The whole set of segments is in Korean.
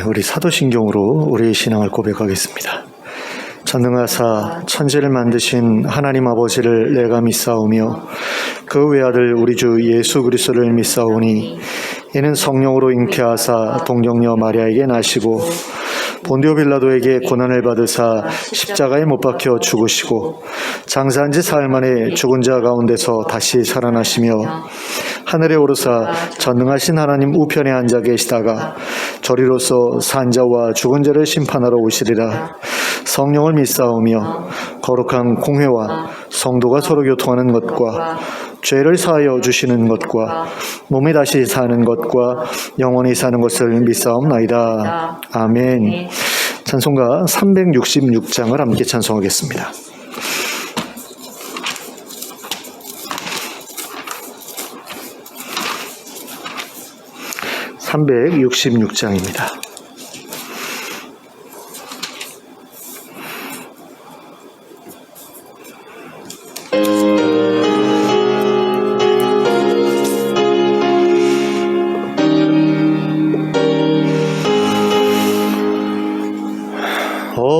우리 사도신경으로 우리의 신앙을 고백하겠습니다. 전능하사 천지를 만드신 하나님 아버지를 내가 믿사오며 그 외아들 우리 주 예수 그리스도를 믿사오니 이는 성령으로 잉태하사 동정녀 마리아에게 나시고 본디오 빌라도에게 고난을 받으사 십자가에 못 박혀 죽으시고 장사한 지 사흘 만에 죽은 자 가운데서 다시 살아나시며 하늘에 오르사 전능하신 하나님 우편에 앉아 계시다가 저리로서 산자와 죽은 자를 심판하러 오시리라. 성령을 믿사오며 거룩한 공회와 성도가 서로 교통하는 것과 죄를 사하여 주시는 것과 몸이 다시 사는 것과 영원히 사는 것을 믿사옵나이다. 아멘. 찬송가 366장을 함께 찬송하겠습니다. (366장입니다)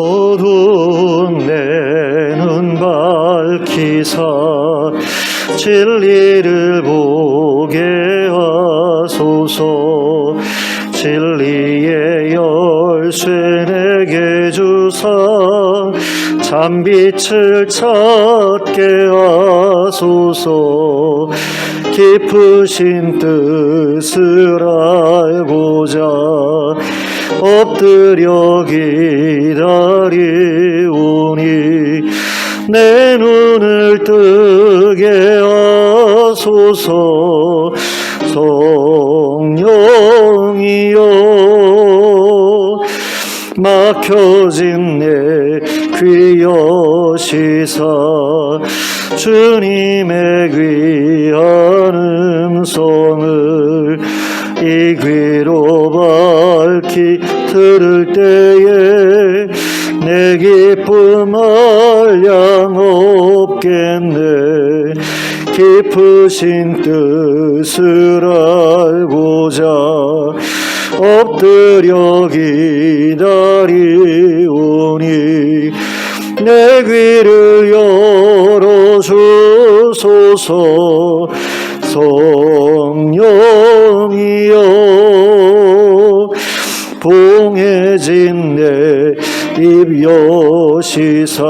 어두운 내 눈 밝히사 진리를 보게 하소서. 진리의 열쇠 내게 주사 참빛을 찾게 하소서. 깊으신 뜻을 알고자 엎드려 기다리오니 내 눈을 뜨게 하소서. 성령이여 막혀진 내 귀 여시사 주님의 귀한 음성을 이 귀로 밝히 들을 때에 내 기쁨 한량 없겠네. 깊으신 뜻을 알고자 엎드려 기다리오니 내 귀를 열어주소서. 성령이여 봉해진 내 입 여시사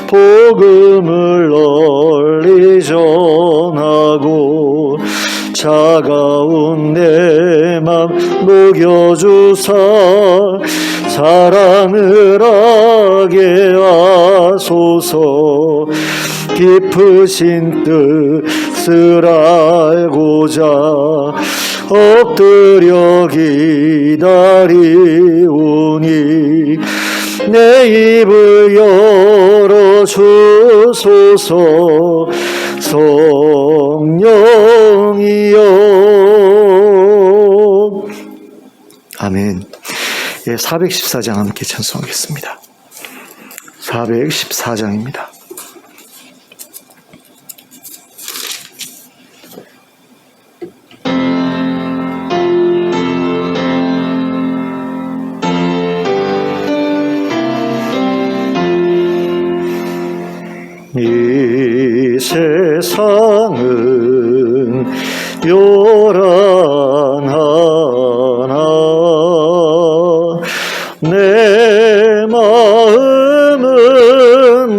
복음을 널리 전하고 차가운 내 맘 녹여주사 사랑을 하게 하소서. 깊으신 뜻을 알고자 엎드려 기다리오니 내 입을 열어주소서. 성령이여. 아멘. 414장 함께 찬송하겠습니다. 414장입니다. 이 세상은 요란하나 내 마음은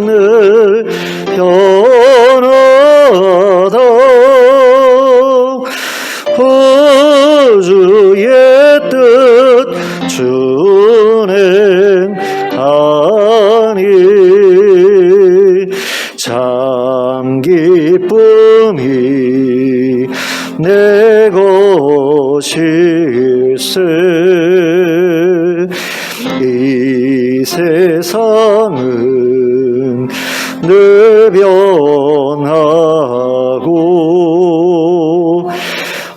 늘 변하다. 구주의 뜻 준행하니 참 기쁨이 내 것일세. 이 세상은 늘 변하고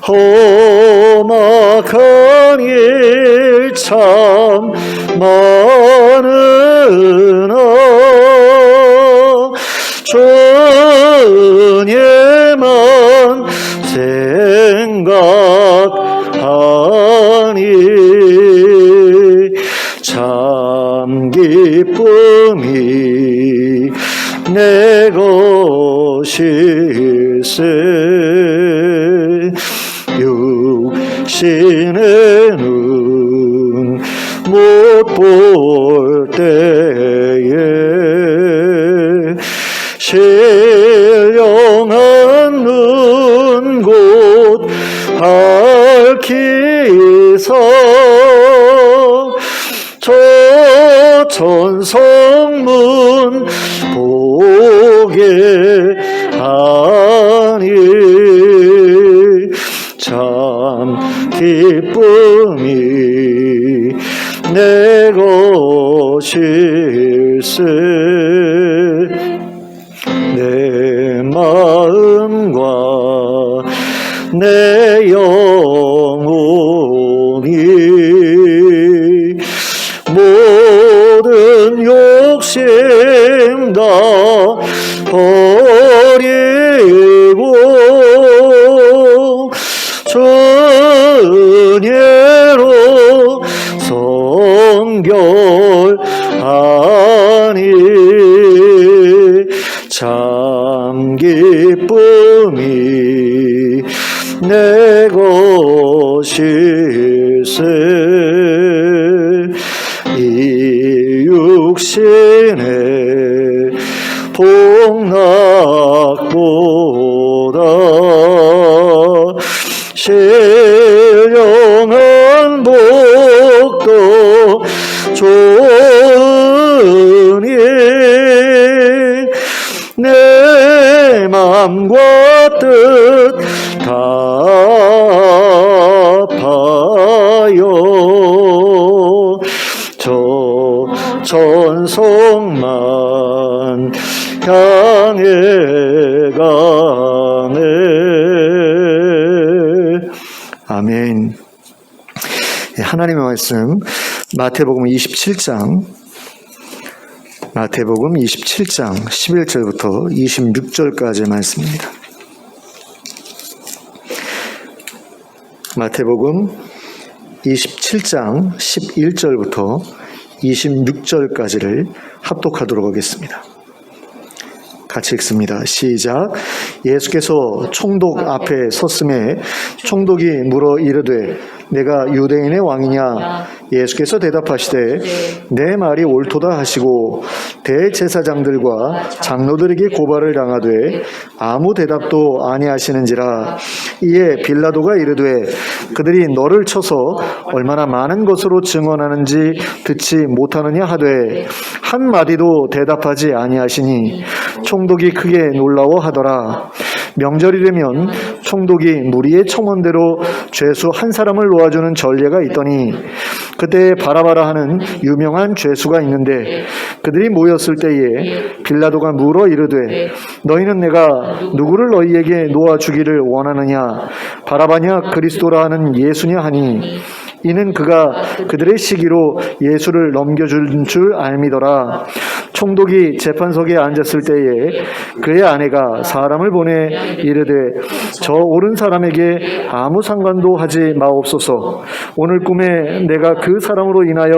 험악한 일 참 많으나 주님만 생각하니 이제는 못 볼 때에 신령한 눈곧 밝히사 저 천성문 보게 하니 참 기쁨이 내 것일세. 내 마음과 내 영혼이 모든 욕심 다 버리고 주 은혜로 성결하니 참 기쁨이 내 것일세. 이 육신의 복락보다 신령한 복도 좋으니 내 맘과 뜻 답하여 저 천성만 향해 가네. 아멘. 하나님의 말씀 마태복음 27장 11절부터 26절까지의 말씀입니다. 마태복음 27장 11절부터 26절까지를 합독하도록 하겠습니다. 같이 읽습니다. 시작. 예수께서 총독 앞에 섰음에 총독이 물어 이르되 내가 유대인의 왕이냐? 예수께서 대답하시되 내 말이 옳도다 하시고 대제사장들과 장로들에게 고발을 당하되 아무 대답도 아니하시는지라. 이에 빌라도가 이르되 그들이 너를 쳐서 얼마나 많은 것으로 증언하는지 듣지 못하느냐 하되 한마디도 대답하지 아니하시니 총독이 크게 놀라워하더라. 명절이 되면 총독이 무리의 청원대로 죄수 한 사람을 놓아주는 전례가 있더니 그때 바라바라 하는 유명한 죄수가 있는데 그들이 모였을 때에 빌라도가 물어 이르되 너희는 내가 누구를 너희에게 놓아주기를 원하느냐? 바라바냐 그리스도라 하는 예수냐 하니 이는 그가 그들의 시기로 예수를 넘겨준 줄 알미더라. 총독이 재판석에 앉았을 때에 그의 아내가 사람을 보내 이르되 저 옳은 사람에게 아무 상관도 하지 마옵소서. 오늘 꿈에 내가 그 사람으로 인하여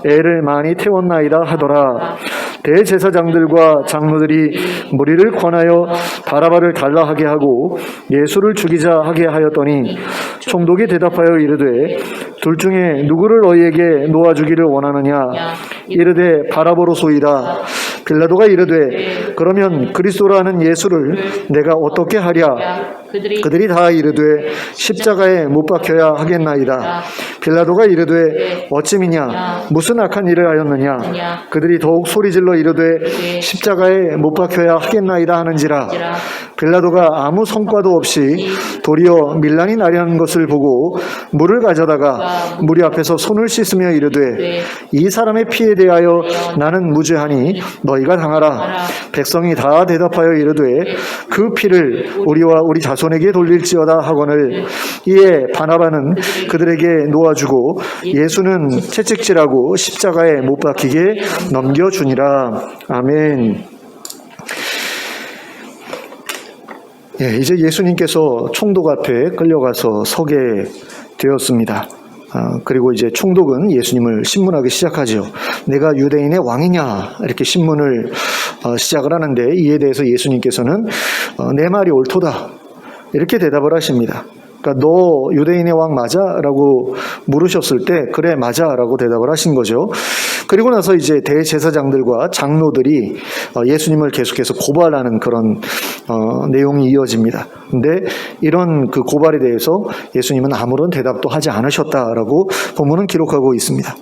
애를 많이 태웠나이다 하더라. 대제사장들과 장로들이 무리를 권하여 바라바를 달라 하게 하고 예수를 죽이자 하게 하였더니 총독이 대답하여 이르되 둘 중에 누구를 너희에게 놓아주기를 원하느냐? 이르되 바라바로소이다. 빌라도가 이르되 그러면 그리스도라는 예수를 내가 어떻게 하랴? 그들이 다 이르되 십자가에 못 박혀야 하겠나이다. 빌라도가 이르되 어찌미냐? 무슨 악한 일을 하였느냐? 그들이 더욱 소리질러 이르되 십자가에 못 박혀야 하겠나이다 하는지라. 빌라도가 아무 성과도 없이 도리어 밀란이 나려는 것을 보고 물을 가져다가 무리 앞에서 손을 씻으며 이르되 이 사람의 피에 대하여 나는 무죄하니 너희가 당하라. 백성이 다 대답하여 이르되 그 피를 우리와 우리 자손에게 돌릴지어다 하거늘. 이에 바나바는 그들에게 놓아주고 예수는 채찍질하고 십자가에 못 박히게 넘겨주니라. 아멘. 예, 이제 예수님께서 총독 앞에 끌려가서 서게 되었습니다. 그리고 이제 총독은 예수님을 신문하기 시작하죠. 내가 유대인의 왕이냐? 이렇게 신문을 시작을 하는데 이에 대해서 예수님께서는 내 말이 옳도다. 이렇게 대답을 하십니다. 그러니까 너 유대인의 왕 맞아? 라고 물으셨을 때 그래 맞아 라고 대답을 하신 거죠. 그리고 나서 이제 대제사장들과 장로들이 예수님을 계속해서 고발하는 그런 내용이 이어집니다. 근데 이런 그 고발에 대해서 예수님은 아무런 대답도 하지 않으셨다라고 본문은 기록하고 있습니다.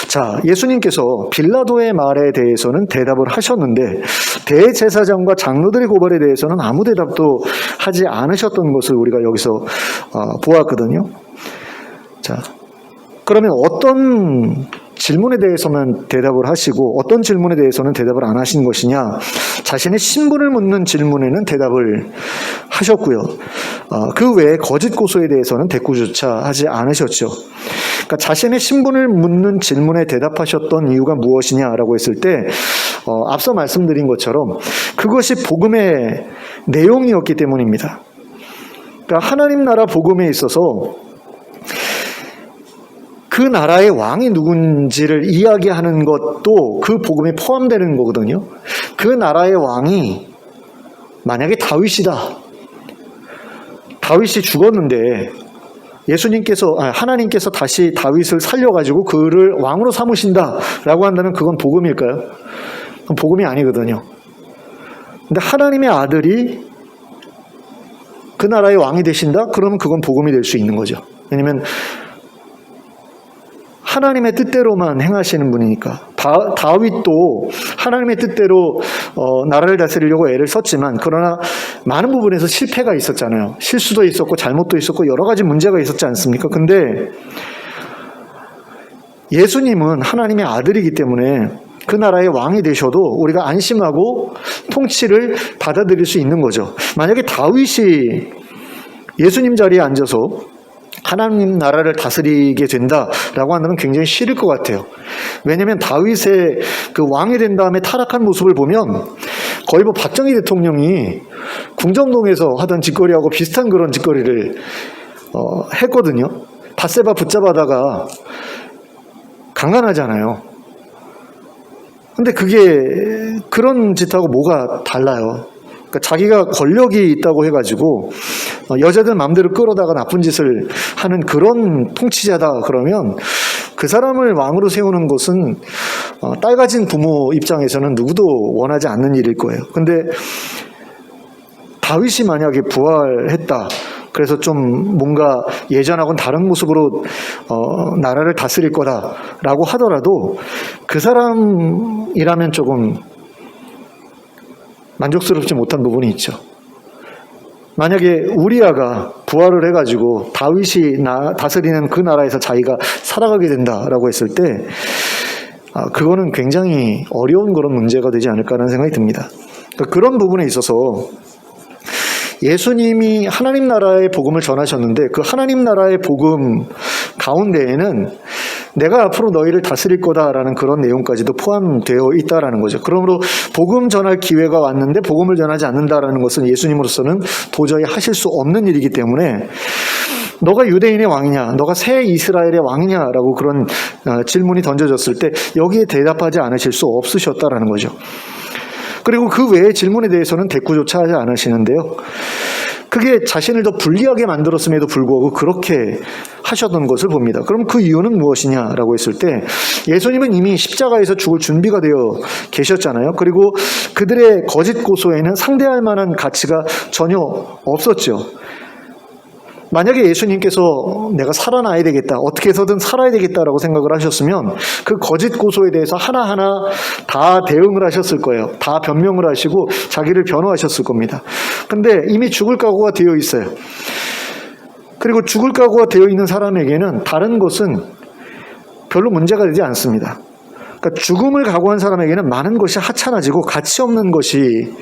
자, 예수님께서 빌라도의 말에 대해서는 대답을 하셨는데 대제사장과 장로들의 고발에 대해서는 아무 대답도 하지 않으셨던 것을 우리가 여기서 보았거든요. 자, 그러면 어떤 질문에 대해서만 대답을 하시고 어떤 질문에 대해서는 대답을 안 하신 것이냐? 자신의 신분을 묻는 질문에는 대답을 하셨고요. 그 외에 거짓 고소에 대해서는 대꾸조차 하지 않으셨죠. 그러니까 자신의 신분을 묻는 질문에 대답하셨던 이유가 무엇이냐라고 했을 때 앞서 말씀드린 것처럼 그것이 복음의 내용이었기 때문입니다. 그러니까 하나님 나라 복음에 있어서 그 나라의 왕이 누군지를 이야기하는 것도 그 복음에 포함되는 거거든요. 그 나라의 왕이 만약에 다윗이다. 다윗이 죽었는데 하나님께서 다시 다윗을 살려가지고 그를 왕으로 삼으신다라고 한다면 그건 복음일까요? 그건 복음이 아니거든요. 근데 하나님의 아들이 그 나라의 왕이 되신다? 그러면 그건 복음이 될 수 있는 거죠. 왜냐하면 하나님의 뜻대로만 행하시는 분이니까. 다윗도 하나님의 뜻대로 나라를 다스리려고 애를 썼지만 그러나 많은 부분에서 실패가 있었잖아요. 실수도 있었고 잘못도 있었고 여러 가지 문제가 있었지 않습니까? 근데 예수님은 하나님의 아들이기 때문에 그 나라의 왕이 되셔도 우리가 안심하고 통치를 받아들일 수 있는 거죠. 만약에 다윗이 예수님 자리에 앉아서 하나님 나라를 다스리게 된다라고 한다면 굉장히 싫을 것 같아요. 왜냐하면 다윗의 그 왕이 된 다음에 타락한 모습을 보면 거의 뭐 박정희 대통령이 궁정동에서 하던 짓거리하고 비슷한 그런 짓거리를 했거든요. 밧세바 붙잡아다가 강간하잖아요. 근데 그게 그런 짓하고 뭐가 달라요? 그러니까 자기가 권력이 있다고 해가지고 여자들 마음대로 끌어다가 나쁜 짓을 하는 그런 통치자다 그러면 그 사람을 왕으로 세우는 것은 딸 가진 부모 입장에서는 누구도 원하지 않는 일일 거예요. 근데 다윗이 만약에 부활했다. 그래서 좀 뭔가 예전하고는 다른 모습으로 나라를 다스릴 거다라고 하더라도 그 사람이라면 조금 만족스럽지 못한 부분이 있죠. 만약에 우리아가 부활을 해가지고 다윗이 다스리는 그 나라에서 자기가 살아가게 된다라고 했을 때 그거는 굉장히 어려운 그런 문제가 되지 않을까라는 생각이 듭니다. 그러니까 그런 부분에 있어서 예수님이 하나님 나라의 복음을 전하셨는데 그 하나님 나라의 복음 가운데에는 내가 앞으로 너희를 다스릴 거다라는 그런 내용까지도 포함되어 있다라는 거죠. 그러므로 복음 전할 기회가 왔는데 복음을 전하지 않는다라는 것은 예수님으로서는 도저히 하실 수 없는 일이기 때문에 너가 유대인의 왕이냐, 너가 새 이스라엘의 왕이냐라고 그런 질문이 던져졌을 때 여기에 대답하지 않으실 수 없으셨다라는 거죠. 그리고 그 외의 질문에 대해서는 대꾸조차 하지 않으시는데요. 그게 자신을 더 불리하게 만들었음에도 불구하고 그렇게 하셨던 것을 봅니다. 그럼 그 이유는 무엇이냐라고 했을 때 예수님은 이미 십자가에서 죽을 준비가 되어 계셨잖아요. 그리고 그들의 거짓 고소에는 상대할 만한 가치가 전혀 없었죠. 만약에 예수님께서 내가 살아나야 되겠다, 어떻게 해서든 살아야 되겠다라고 생각을 하셨으면 그 거짓 고소에 대해서 하나하나 다 대응을 하셨을 거예요. 다 변명을 하시고 자기를 변호하셨을 겁니다. 근데 이미 죽을 각오가 되어 있어요. 그리고 죽을 각오가 되어 있는 사람에게는 다른 것은 별로 문제가 되지 않습니다. 그러니까 죽음을 각오한 사람에게는 많은 것이 하찮아지고 가치 없는 것이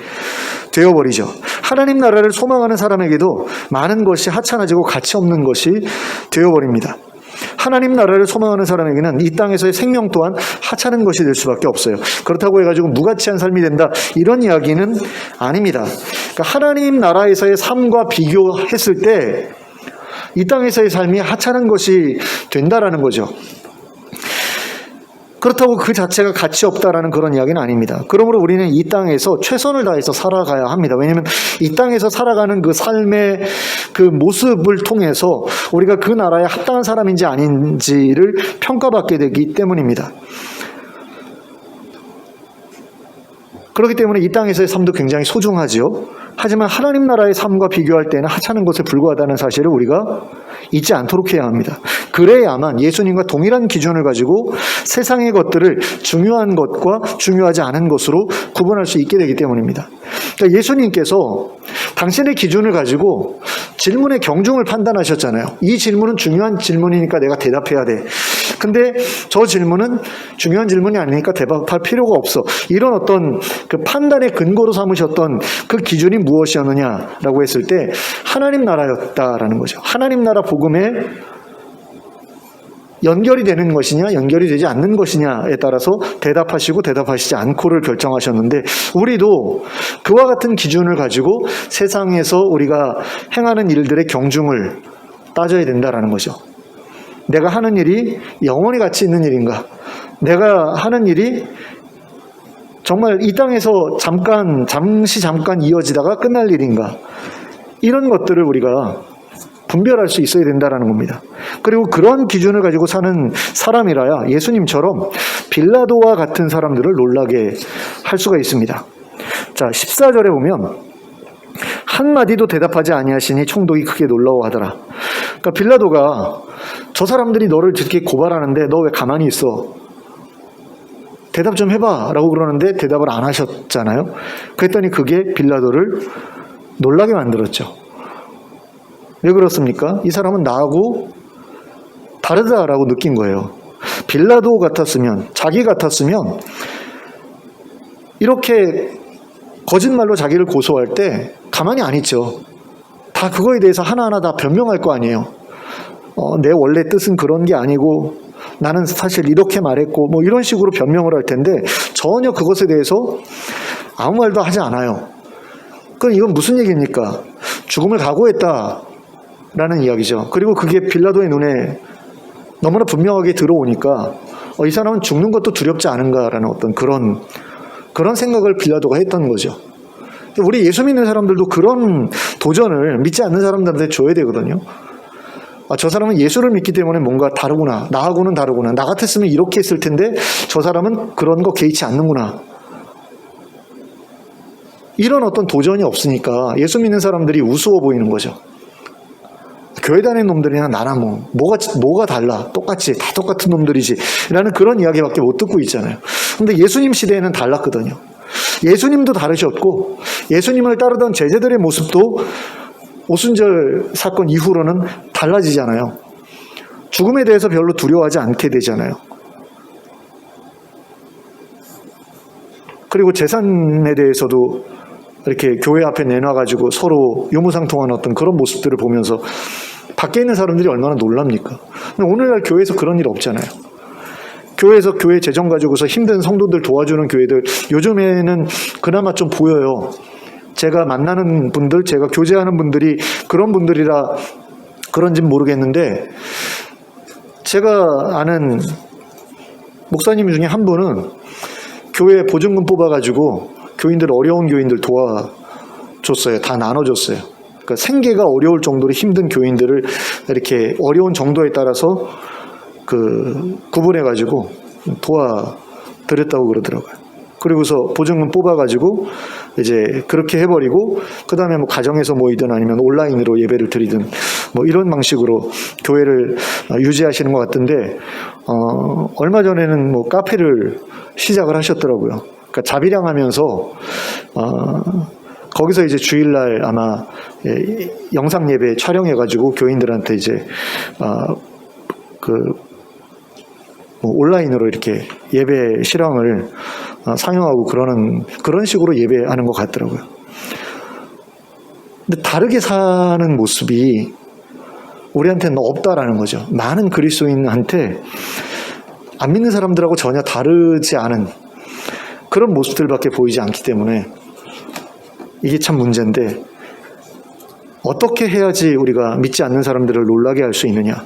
되어버리죠. 하나님 나라를 소망하는 사람에게도 많은 것이 하찮아지고 가치 없는 것이 되어버립니다. 하나님 나라를 소망하는 사람에게는 이 땅에서의 생명 또한 하찮은 것이 될 수밖에 없어요. 그렇다고 해가지고 무가치한 삶이 된다, 이런 이야기는 아닙니다. 그러니까 하나님 나라에서의 삶과 비교했을 때 이 땅에서의 삶이 하찮은 것이 된다라는 거죠. 그렇다고 그 자체가 가치 없다라는 그런 이야기는 아닙니다. 그러므로 우리는 이 땅에서 최선을 다해서 살아가야 합니다. 왜냐하면 이 땅에서 살아가는 그 삶의 그 모습을 통해서 우리가 그 나라에 합당한 사람인지 아닌지를 평가받게 되기 때문입니다. 그렇기 때문에 이 땅에서의 삶도 굉장히 소중하지요. 하지만 하나님 나라의 삶과 비교할 때는 하찮은 것에 불과하다는 사실을 우리가 잊지 않도록 해야 합니다. 그래야만 예수님과 동일한 기준을 가지고 세상의 것들을 중요한 것과 중요하지 않은 것으로 구분할 수 있게 되기 때문입니다. 그러니까 예수님께서 당신의 기준을 가지고 질문의 경중을 판단하셨잖아요. 이 질문은 중요한 질문이니까 내가 대답해야 돼. 근데 저 질문은 중요한 질문이 아니니까 대답할 필요가 없어. 이런 어떤 그 판단의 근거로 삼으셨던 그 기준이 무엇이었느냐라고 했을 때 하나님 나라였다라는 거죠. 하나님 나라 복음에 연결이 되는 것이냐 연결이 되지 않는 것이냐에 따라서 대답하시고 대답하시지 않고를 결정하셨는데, 우리도 그와 같은 기준을 가지고 세상에서 우리가 행하는 일들의 경중을 따져야 된다라는 거죠. 내가 하는 일이 영원히 가치 있는 일인가? 내가 하는 일이 정말 이 땅에서 잠시 이어지다가 끝날 일인가? 이런 것들을 우리가 분별할 수 있어야 된다는 겁니다. 그리고 그런 기준을 가지고 사는 사람이라야 예수님처럼 빌라도와 같은 사람들을 놀라게 할 수가 있습니다. 자, 14절에 보면 한마디도 대답하지 아니하시니 총독이 크게 놀라워하더라. 그러니까 빌라도가 저 사람들이 너를 이렇게 고발하는데 너 왜 가만히 있어? 대답 좀 해봐 라고 그러는데 대답을 안 하셨잖아요. 그랬더니 그게 빌라도를 놀라게 만들었죠. 왜 그렇습니까? 이 사람은 나하고 다르다라고 느낀 거예요. 빌라도 같았으면, 자기 같았으면 이렇게 거짓말로 자기를 고소할 때 가만히 안 있죠. 다 그거에 대해서 하나하나 다 변명할 거 아니에요. 내 원래 뜻은 그런 게 아니고 나는 사실 이렇게 말했고 뭐 이런 식으로 변명을 할 텐데 전혀 그것에 대해서 아무 말도 하지 않아요. 그럼 이건 무슨 얘기입니까? 죽음을 각오했다라는 이야기죠. 그리고 그게 빌라도의 눈에 너무나 분명하게 들어오니까 이 사람은 죽는 것도 두렵지 않은가라는 어떤 그런 생각을 빌라도가 했던 거죠. 우리 예수 믿는 사람들도 그런 도전을 믿지 않는 사람들한테 줘야 되거든요. 저 사람은 예수를 믿기 때문에 뭔가 다르구나. 나하고는 다르구나. 나 같았으면 이렇게 했을 텐데 저 사람은 그런 거 개의치 않는구나. 이런 어떤 도전이 없으니까 예수 믿는 사람들이 우스워 보이는 거죠. 교회 다니는 놈들이나 나랑 뭐가 달라. 똑같지. 다 똑같은 놈들이지. 라는 그런 이야기밖에 못 듣고 있잖아요. 근데 예수님 시대에는 달랐거든요. 예수님도 다르셨고 예수님을 따르던 제자들의 모습도 오순절 사건 이후로는 달라지잖아요. 죽음에 대해서 별로 두려워하지 않게 되잖아요. 그리고 재산에 대해서도 이렇게 교회 앞에 내놔가지고 서로 유무상통하는 어떤 그런 모습들을 보면서 밖에 있는 사람들이 얼마나 놀랍니까? 근데 오늘날 교회에서 그런 일 없잖아요. 교회에서 교회 재정 가지고서 힘든 성도들 도와주는 교회들 요즘에는 그나마 좀 보여요. 제가 만나는 분들, 제가 교제하는 분들이 그런 분들이라 그런지는 모르겠는데, 제가 아는 목사님 중에 한 분은 교회 보증금 뽑아가지고 교인들, 어려운 교인들 도와줬어요. 다 나눠줬어요. 그러니까 생계가 어려울 정도로 힘든 교인들을 이렇게 어려운 정도에 따라서 구분해가지고 도와드렸다고 그러더라고요. 그리고서 보증금 뽑아가지고 이제 그렇게 해버리고 그 다음에 뭐 가정에서 모이든 아니면 온라인으로 예배를 드리든 뭐 이런 방식으로 교회를 유지하시는 것 같은데, 얼마 전에는 뭐 카페를 시작을 하셨더라고요. 그러니까 자비량하면서 거기서 이제 주일날 아마 영상 예배 촬영해가지고 교인들한테 이제 뭐 온라인으로 이렇게 예배 실황을 상영하고 그런 식으로 예배하는 것 같더라고요. 근데 다르게 사는 모습이 우리한테는 없다라는 거죠. 많은 그리스도인한테 안 믿는 사람들하고 전혀 다르지 않은 그런 모습들밖에 보이지 않기 때문에 이게 참 문제인데, 어떻게 해야지 우리가 믿지 않는 사람들을 놀라게 할 수 있느냐?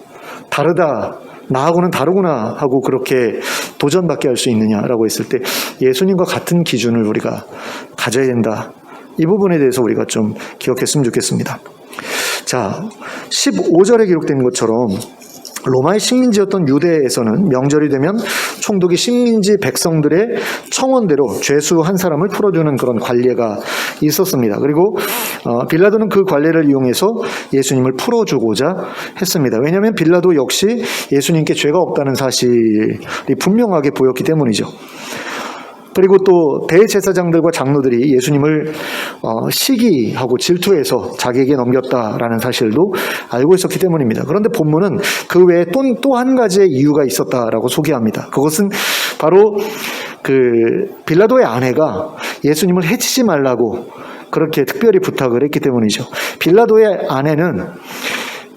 다르다 나하고는 다르구나 하고 그렇게 도전받게 할 수 있느냐라고 했을 때 예수님과 같은 기준을 우리가 가져야 된다. 이 부분에 대해서 우리가 좀 기억했으면 좋겠습니다. 자, 15절에 기록된 것처럼 로마의 식민지였던 유대에서는 명절이 되면 총독이 식민지 백성들의 청원대로 죄수 한 사람을 풀어주는 그런 관례가 있었습니다. 그리고 빌라도는 그 관례를 이용해서 예수님을 풀어주고자 했습니다. 왜냐하면 빌라도 역시 예수님께 죄가 없다는 사실이 분명하게 보였기 때문이죠. 그리고 또 대제사장들과 장로들이 예수님을 시기하고 질투해서 자기에게 넘겼다라는 사실도 알고 있었기 때문입니다. 그런데 본문은 그 외에 또 한 가지의 이유가 있었다라고 소개합니다. 그것은 바로 빌라도의 아내가 예수님을 해치지 말라고 그렇게 특별히 부탁을 했기 때문이죠. 빌라도의 아내는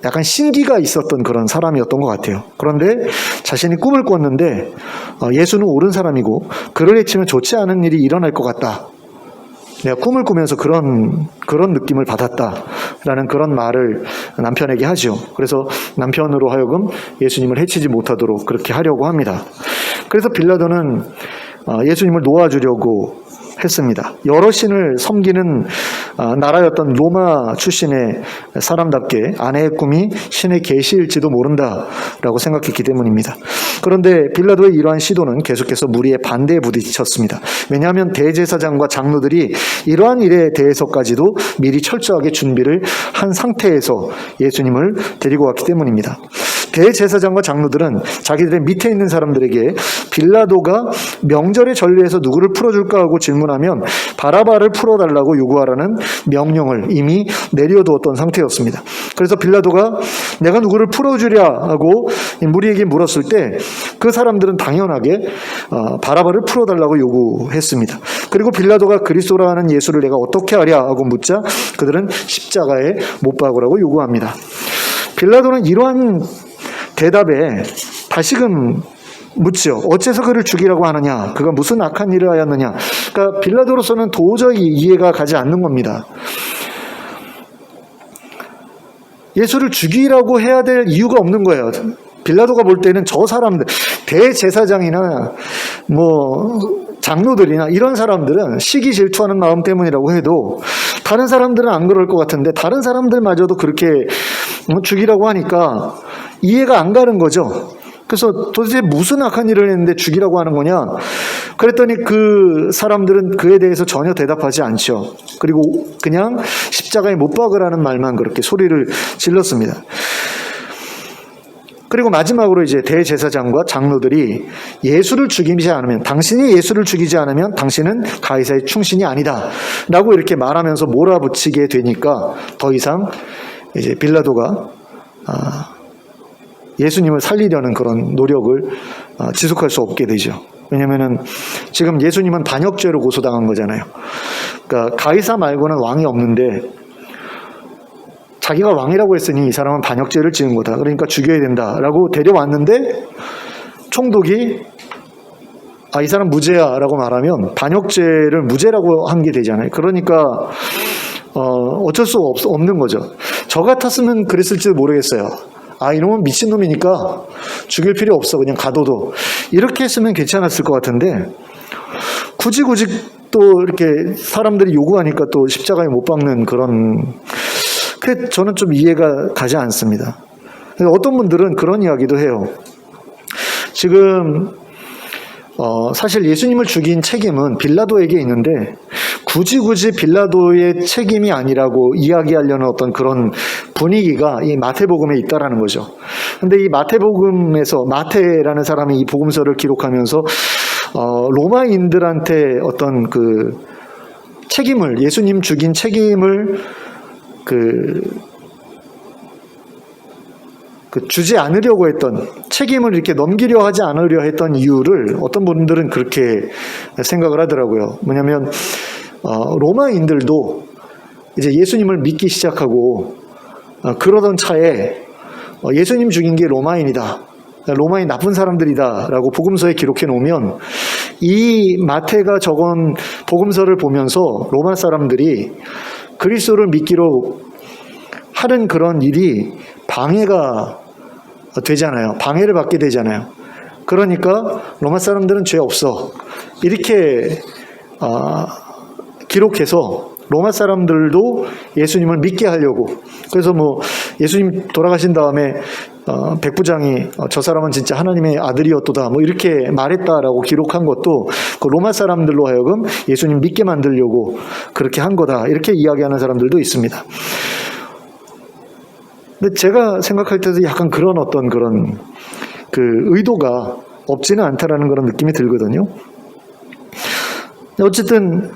약간 신기가 있었던 그런 사람이었던 것 같아요. 그런데 자신이 꿈을 꿨는데 예수는 옳은 사람이고 그를 해치면 좋지 않은 일이 일어날 것 같다. 내가 꿈을 꾸면서 그런 느낌을 받았다라는 그런 말을 남편에게 하죠. 그래서 남편으로 하여금 예수님을 해치지 못하도록 그렇게 하려고 합니다. 그래서 빌라도는 예수님을 놓아주려고 했습니다. 여러 신을 섬기는 나라였던 로마 출신의 사람답게 아내의 꿈이 신의 계시일지도 모른다라고 생각했기 때문입니다. 그런데 빌라도의 이러한 시도는 계속해서 무리의 반대에 부딪혔습니다. 왜냐하면 대제사장과 장로들이 이러한 일에 대해서까지도 미리 철저하게 준비를 한 상태에서 예수님을 데리고 왔기 때문입니다. 대제사장과 장로들은 자기들의 밑에 있는 사람들에게 빌라도가 명절의 전례에서 누구를 풀어줄까 하고 질문하면 바라바를 풀어달라고 요구하라는 명령을 이미 내려두었던 상태였습니다. 그래서 빌라도가 내가 누구를 풀어주랴 하고 무리에게 물었을 때 그 사람들은 당연하게 바라바를 풀어달라고 요구했습니다. 그리고 빌라도가 그리스도라는 예수를 내가 어떻게 하랴 하고 묻자 그들은 십자가에 못 박으라고 요구합니다. 빌라도는 이러한 대답에 다시금 묻죠. 어째서 그를 죽이라고 하느냐? 그가 무슨 악한 일을 하였느냐? 그러니까 빌라도로서는 도저히 이해가 가지 않는 겁니다. 예수를 죽이라고 해야 될 이유가 없는 거예요. 빌라도가 볼 때는 저 사람들, 대제사장이나 장로들이나 이런 사람들은 시기 질투하는 마음 때문이라고 해도 다른 사람들은 안 그럴 것 같은데 다른 사람들마저도 그렇게 죽이라고 하니까 이해가 안 가는 거죠. 그래서 도대체 무슨 악한 일을 했는데 죽이라고 하는 거냐? 그랬더니 그 사람들은 그에 대해서 전혀 대답하지 않죠. 그리고 그냥 십자가에 못 박으라는 말만 그렇게 소리를 질렀습니다. 그리고 마지막으로 이제 대제사장과 장로들이 예수를 죽이지 않으면, 당신이 예수를 죽이지 않으면 당신은 가이사의 충신이 아니다 라고 이렇게 말하면서 몰아붙이게 되니까 더 이상 이제 빌라도가 예수님을 살리려는 그런 노력을 지속할 수 없게 되죠. 왜냐면은 지금 예수님은 반역죄로 고소당한 거잖아요. 그러니까 가이사 말고는 왕이 없는데 자기가 왕이라고 했으니 이 사람은 반역죄를 지은 거다. 그러니까 죽여야 된다라고 데려왔는데 총독이 이 사람 무죄야 라고 말하면 반역죄를 무죄라고 한 게 되잖아요. 그러니까 어쩔 수 없는 거죠. 저 같았으면 그랬을지도 모르겠어요. 이놈은 미친놈이니까 죽일 필요 없어. 그냥 가둬도. 이렇게 했으면 괜찮았을 것 같은데 굳이 또 이렇게 사람들이 요구하니까 또 십자가에 못 박는 그런, 저는 좀 이해가 가지 않습니다. 어떤 분들은 그런 이야기도 해요. 지금 사실 예수님을 죽인 책임은 빌라도에게 있는데 굳이 빌라도의 책임이 아니라고 이야기하려는 어떤 그런 분위기가 이 마태복음에 있다라는 거죠. 근데 이 마태복음에서 마태라는 사람이 이 복음서를 기록하면서 로마인들한테 어떤 그 책임을, 예수님 죽인 책임을 주지 않으려고 했던, 책임을 이렇게 넘기려 하지 않으려 했던 이유를 어떤 분들은 그렇게 생각을 하더라고요. 뭐냐면 로마인들도 이제 예수님을 믿기 시작하고 그러던 차에 예수님 죽인 게 로마인이다, 로마인 나쁜 사람들이다 라고 복음서에 기록해 놓으면 이 마태가 적은 복음서를 보면서 로마 사람들이 그리스도를 믿기로 하는 그런 일이 방해가 되잖아요. 방해를 받게 되잖아요. 그러니까 로마 사람들은 죄 없어. 이렇게 기록해서 로마 사람들도 예수님을 믿게 하려고. 그래서 뭐 예수님 돌아가신 다음에 백부장이 저 사람은 진짜 하나님의 아들이었도다 뭐 이렇게 말했다라고 기록한 것도 그 로마 사람들로 하여금 예수님 믿게 만들려고 그렇게 한 거다, 이렇게 이야기하는 사람들도 있습니다. 근데 제가 생각할 때도 약간 그런 어떤 그런 그 의도가 없지는 않다라는 그런 느낌이 들거든요. 어쨌든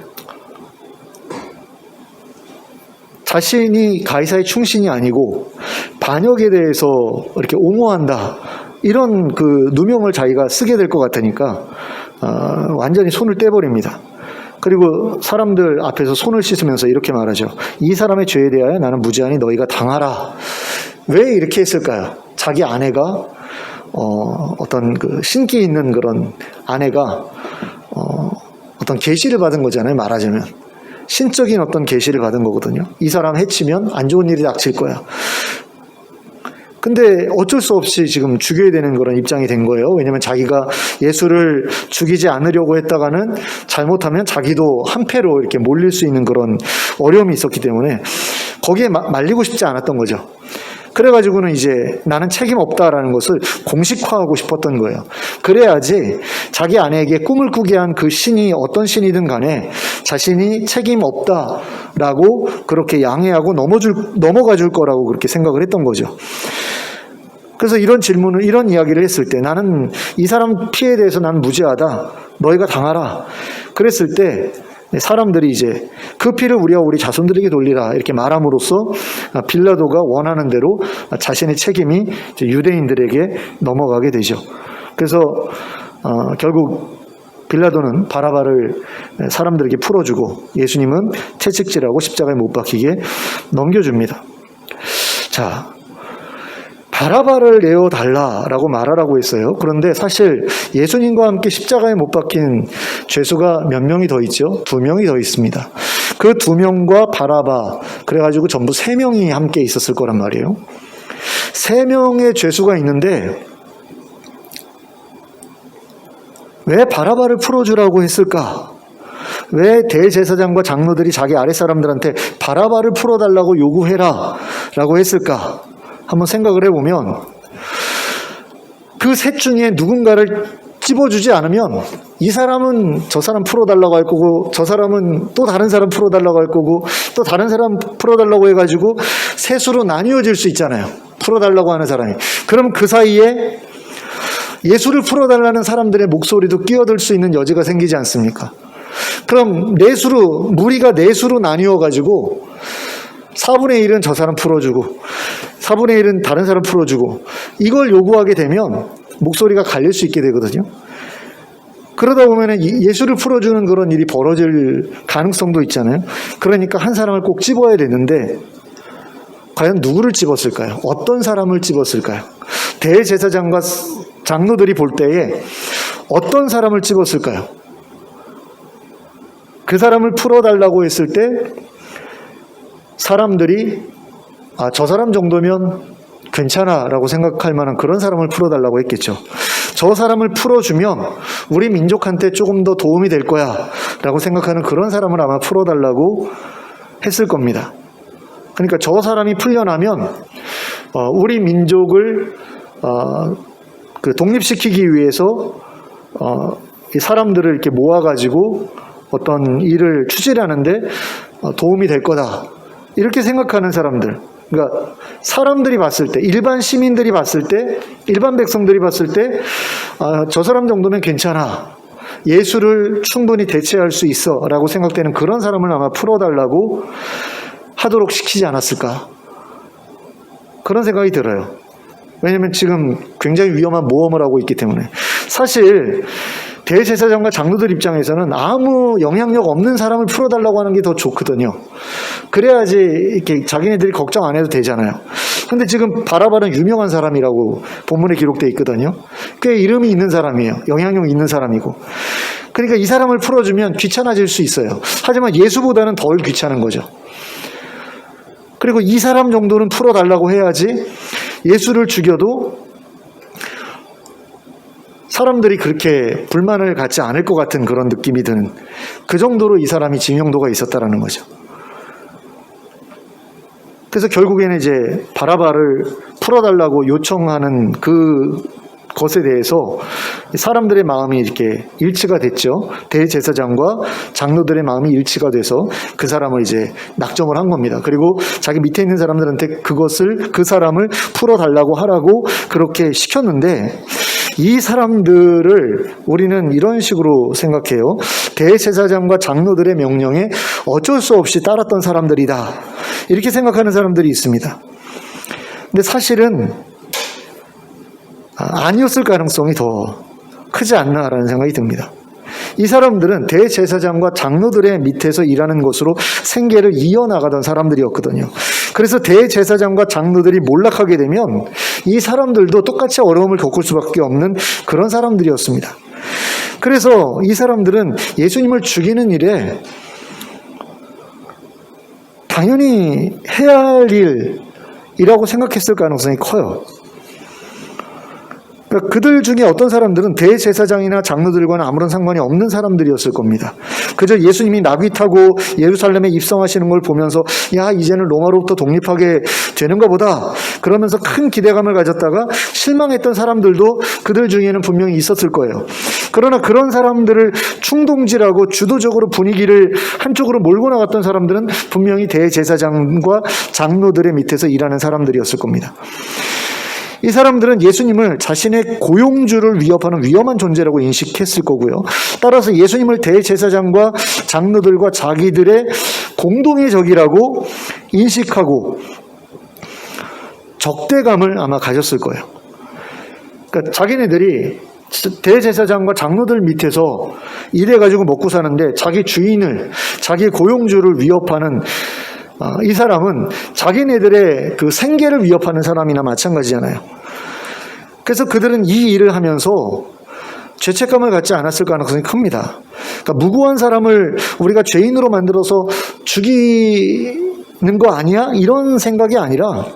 자신이 가이사의 충신이 아니고 반역에 대해서 이렇게 옹호한다, 이런 그 누명을 자기가 쓰게 될 것 같으니까 완전히 손을 떼버립니다. 그리고 사람들 앞에서 손을 씻으면서 이렇게 말하죠. 이 사람의 죄에 대하여 나는 무지하니 너희가 당하라. 왜 이렇게 했을까요? 자기 아내가 어떤 그 신기 있는 그런 아내가 어떤 계시를 받은 거잖아요. 말하자면 신적인 어떤 계시를 받은 거거든요. 이 사람 해치면 안 좋은 일이 닥칠 거야. 근데 어쩔 수 없이 지금 죽여야 되는 그런 입장이 된 거예요. 왜냐하면 자기가 예수를 죽이지 않으려고 했다가는 잘못하면 자기도 한패로 이렇게 몰릴 수 있는 그런 어려움이 있었기 때문에 거기에 말리고 싶지 않았던 거죠. 그래가지고는 이제 나는 책임 없다라는 것을 공식화하고 싶었던 거예요. 그래야지 자기 아내에게 꿈을 꾸게 한 그 신이 어떤 신이든 간에 자신이 책임 없다라고 그렇게 양해하고 넘어가 줄 거라고 그렇게 생각을 했던 거죠. 그래서 이런 질문을, 이런 이야기를 했을 때 나는 이 사람 피해에 대해서 나는 무지하다. 너희가 당하라. 그랬을 때 사람들이 이제 그 피를 우리 자손들에게 돌리라 이렇게 말함으로써 빌라도가 원하는 대로 자신의 책임이 유대인들에게 넘어가게 되죠. 그래서 결국 빌라도는 바라바를 사람들에게 풀어주고 예수님은 채찍질하고 십자가에 못 박히게 넘겨줍니다. 자, 바라바를 내어달라라고 말하라고 했어요. 그런데 사실 예수님과 함께 십자가에 못 박힌 죄수가 몇 명이 더 있죠? 2명이 더 있습니다. 그 2명과 바라바, 그래가지고 전부 3명이 함께 있었을 거란 말이에요. 3명의 죄수가 있는데 왜 바라바를 풀어주라고 했을까? 왜 대제사장과 장로들이 자기 아랫사람들한테 바라바를 풀어달라고 요구해라 라고 했을까? 한번 생각을 해보면 그 셋 중에 누군가를 찝어주지 않으면 이 사람은 저 사람 풀어달라고 할 거고 저 사람은 또 다른 사람 풀어달라고 할 거고 또 다른 사람 풀어달라고 해가지고 셋으로 나뉘어질 수 있잖아요. 풀어달라고 하는 사람이. 그럼 그 사이에 예수를 풀어달라는 사람들의 목소리도 끼어들 수 있는 여지가 생기지 않습니까? 그럼 무리가 넷으로 나뉘어가지고 4분의 1은 저 사람 풀어주고 4분의 1은 다른 사람 풀어주고 이걸 요구하게 되면 목소리가 갈릴 수 있게 되거든요. 그러다 보면 예수를 풀어주는 그런 일이 벌어질 가능성도 있잖아요. 그러니까 한 사람을 꼭 찝어야 되는데 과연 누구를 찝었을까요? 어떤 사람을 찝었을까요? 대제사장과 장로들이 볼 때에 어떤 사람을 찝었을까요? 그 사람을 풀어달라고 했을 때 사람들이 저 사람 정도면 괜찮아 라고 생각할 만한 그런 사람을 풀어달라고 했겠죠. 저 사람을 풀어주면 우리 민족한테 조금 더 도움이 될 거야 라고 생각하는 그런 사람을 아마 풀어달라고 했을 겁니다. 그러니까 저 사람이 풀려나면 우리 민족을 독립시키기 위해서 이 사람들을 이렇게 모아가지고 어떤 일을 추진하는데 도움이 될 거다 이렇게 생각하는 사람들, 그러니까 사람들이 봤을 때, 일반 시민들이 봤을 때, 일반 백성들이 봤을 때 저 사람 정도면 괜찮아, 예수를 충분히 대체할 수 있어 라고 생각되는 그런 사람을 아마 풀어달라고 하도록 시키지 않았을까, 그런 생각이 들어요. 왜냐하면 지금 굉장히 위험한 모험을 하고 있기 때문에. 사실 대제사장과 장로들 입장에서는 아무 영향력 없는 사람을 풀어달라고 하는 게 더 좋거든요. 그래야지 이렇게 자기네들이 걱정 안 해도 되잖아요. 근데 지금 바라바는 유명한 사람이라고 본문에 기록되어 있거든요. 꽤 이름이 있는 사람이에요. 영향력 있는 사람이고. 그러니까 이 사람을 풀어주면 귀찮아질 수 있어요. 하지만 예수보다는 덜 귀찮은 거죠. 그리고 이 사람 정도는 풀어달라고 해야지 예수를 죽여도 사람들이 그렇게 불만을 갖지 않을 것 같은 그런 느낌이 드는, 그 정도로 이 사람이 지명도가 있었다라는 거죠. 그래서 결국에는 이제 바라바를 풀어달라고 요청하는 그것에 대해서 사람들의 마음이 이렇게 일치가 됐죠. 대제사장과 장로들의 마음이 일치가 돼서 그 사람을 이제 낙점을 한 겁니다. 그리고 자기 밑에 있는 사람들한테 그 사람을 풀어달라고 하라고 그렇게 시켰는데, 이 사람들을 우리는 이런 식으로 생각해요. 대제사장과 장로들의 명령에 어쩔 수 없이 따랐던 사람들이다, 이렇게 생각하는 사람들이 있습니다. 근데 사실은 아니었을 가능성이 더 크지 않나라는 생각이 듭니다. 이 사람들은 대제사장과 장로들의 밑에서 일하는 것으로 생계를 이어나가던 사람들이었거든요. 그래서 대제사장과 장로들이 몰락하게 되면 이 사람들도 똑같이 어려움을 겪을 수밖에 없는 그런 사람들이었습니다. 그래서 이 사람들은 예수님을 죽이는 일에 당연히 해야 할 일이라고 생각했을 가능성이 커요. 그러니까 그들 중에 어떤 사람들은 대제사장이나 장로들과는 아무런 상관이 없는 사람들이었을 겁니다. 그저 예수님이 나귀 타고 예루살렘에 입성하시는 걸 보면서 야, 이제는 로마로부터 독립하게 되는가 보다, 그러면서 큰 기대감을 가졌다가 실망했던 사람들도 그들 중에는 분명히 있었을 거예요. 그러나 그런 사람들을 충동질하고 주도적으로 분위기를 한쪽으로 몰고 나갔던 사람들은 분명히 대제사장과 장로들의 밑에서 일하는 사람들이었을 겁니다. 이 사람들은 예수님을 자신의 고용주를 위협하는 위험한 존재라고 인식했을 거고요. 따라서 예수님을 대제사장과 장로들과 자기들의 공동의 적이라고 인식하고 적대감을 아마 가졌을 거예요. 그러니까 자기네들이 대제사장과 장로들 밑에서 일해가지고 먹고 사는데 자기 주인을, 자기 고용주를 위협하는 이 사람은 자기네들의 그 생계를 위협하는 사람이나 마찬가지잖아요. 그래서 그들은 이 일을 하면서 죄책감을 갖지 않았을 가능성이 큽니다. 그러니까 무고한 사람을 우리가 죄인으로 만들어서 죽이는 거 아니야? 이런 생각이 아니라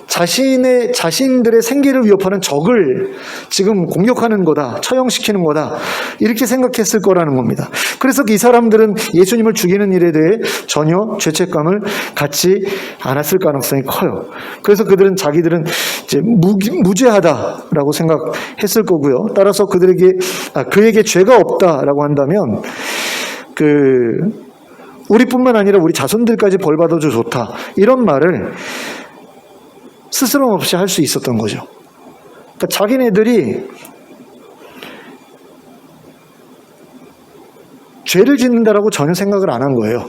자신들의 생계를 위협하는 적을 지금 공격하는 거다, 처형시키는 거다, 이렇게 생각했을 거라는 겁니다. 그래서 이 사람들은 예수님을 죽이는 일에 대해 전혀 죄책감을 갖지 않았을 가능성이 커요. 그래서 그들은 자기들은 이제 무죄하다라고 생각했을 거고요. 따라서 그에게 죄가 없다라고 한다면 우리뿐만 아니라 우리 자손들까지 벌 받아도 좋다, 이런 말을 스스럼 없이 할 수 있었던 거죠. 그러니까 자기네들이 죄를 짓는다라고 전혀 생각을 안 한 거예요.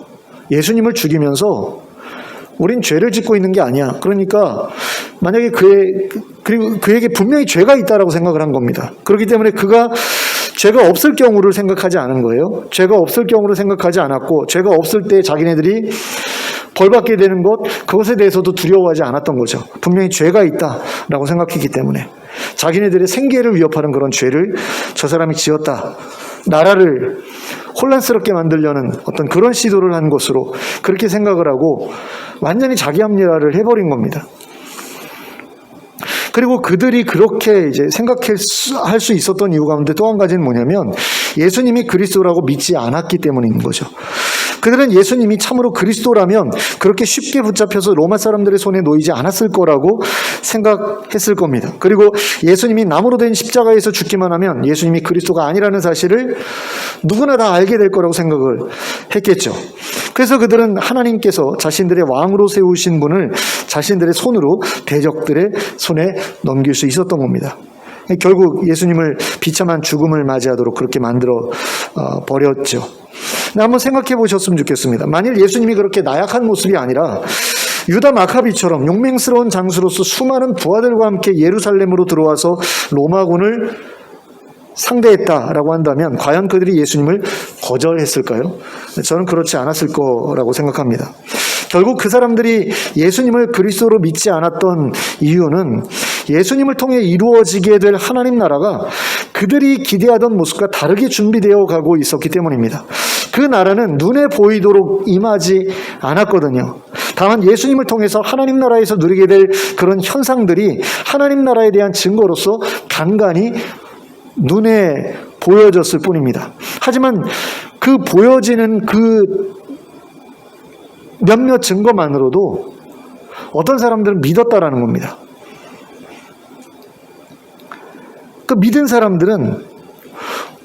예수님을 죽이면서 우린 죄를 짓고 있는 게 아니야. 그러니까 만약에 그에게 분명히 죄가 있다라고 생각을 한 겁니다. 그렇기 때문에 그가 죄가 없을 경우를 생각하지 않은 거예요. 죄가 없을 경우를 생각하지 않았고, 죄가 없을 때 자기네들이 벌받게 되는 것, 그것에 대해서도 두려워하지 않았던 거죠. 분명히 죄가 있다라고 생각했기 때문에 자기네들의 생계를 위협하는 그런 죄를 저 사람이 지었다, 나라를 혼란스럽게 만들려는 어떤 그런 시도를 한 것으로 그렇게 생각을 하고 완전히 자기 합리화를 해버린 겁니다. 그리고 그들이 그렇게 이제 생각할 수 있었던 이유 가운데 또 한 가지는 뭐냐면 예수님이 그리스도라고 믿지 않았기 때문인 거죠. 그들은 예수님이 참으로 그리스도라면 그렇게 쉽게 붙잡혀서 로마 사람들의 손에 놓이지 않았을 거라고 생각했을 겁니다. 그리고 예수님이 나무로 된 십자가에서 죽기만 하면 예수님이 그리스도가 아니라는 사실을 누구나 다 알게 될 거라고 생각을 했겠죠. 그래서 그들은 하나님께서 자신들의 왕으로 세우신 분을 자신들의 손으로 대적들의 손에 넘길 수 있었던 겁니다. 결국 예수님을 비참한 죽음을 맞이하도록 그렇게 만들어 버렸죠. 한번 생각해 보셨으면 좋겠습니다. 만일 예수님이 그렇게 나약한 모습이 아니라 유다 마카비처럼 용맹스러운 장수로서 수많은 부하들과 함께 예루살렘으로 들어와서 로마군을 상대했다라고 한다면 과연 그들이 예수님을 거절했을까요? 저는 그렇지 않았을 거라고 생각합니다. 결국 그 사람들이 예수님을 그리스도로 믿지 않았던 이유는 예수님을 통해 이루어지게 될 하나님 나라가 그들이 기대하던 모습과 다르게 준비되어 가고 있었기 때문입니다. 그 나라는 눈에 보이도록 임하지 않았거든요. 다만 예수님을 통해서 하나님 나라에서 누리게 될 그런 현상들이 하나님 나라에 대한 증거로서 간간히 눈에 보여졌을 뿐입니다. 하지만 그 보여지는 그 몇몇 증거만으로도 어떤 사람들은 믿었다라는 겁니다. 그 믿은 사람들은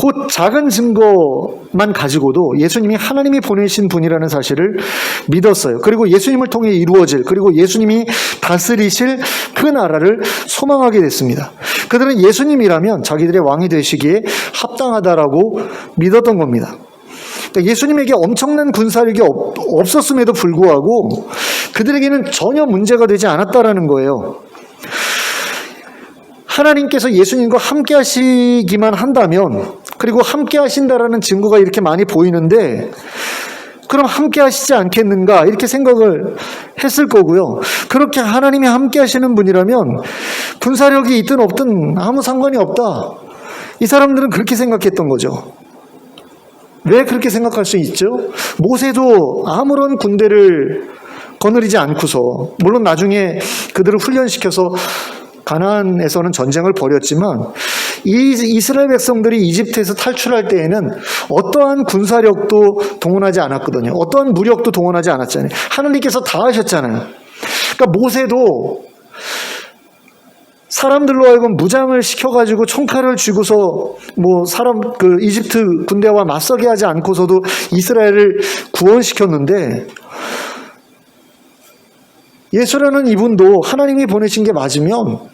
그 작은 증거만 가지고도 예수님이 하나님이 보내신 분이라는 사실을 믿었어요. 그리고 예수님을 통해 이루어질, 그리고 예수님이 다스리실 그 나라를 소망하게 됐습니다. 그들은 예수님이라면 자기들의 왕이 되시기에 합당하다라고 믿었던 겁니다. 그러니까 예수님에게 엄청난 군사력이 없었음에도 불구하고 그들에게는 전혀 문제가 되지 않았다라는 거예요. 하나님께서 예수님과 함께 하시기만 한다면, 그리고 함께 하신다라는 증거가 이렇게 많이 보이는데 그럼 함께 하시지 않겠는가 이렇게 생각을 했을 거고요. 그렇게 하나님이 함께 하시는 분이라면 군사력이 있든 없든 아무 상관이 없다. 이 사람들은 그렇게 생각했던 거죠. 왜 그렇게 생각할 수 있죠? 모세도 아무런 군대를 거느리지 않고서, 물론 나중에 그들을 훈련시켜서 가나안에서는 전쟁을 벌였지만 이 이스라엘 백성들이 이집트에서 탈출할 때에는 어떠한 군사력도 동원하지 않았거든요. 어떠한 무력도 동원하지 않았잖아요. 하나님께서 다 하셨잖아요. 그러니까 모세도 사람들로 하여금 무장을 시켜가지고 총칼을 쥐고서 그 이집트 군대와 맞서게 하지 않고서도 이스라엘을 구원시켰는데, 예수라는 이분도 하나님이 보내신 게 맞으면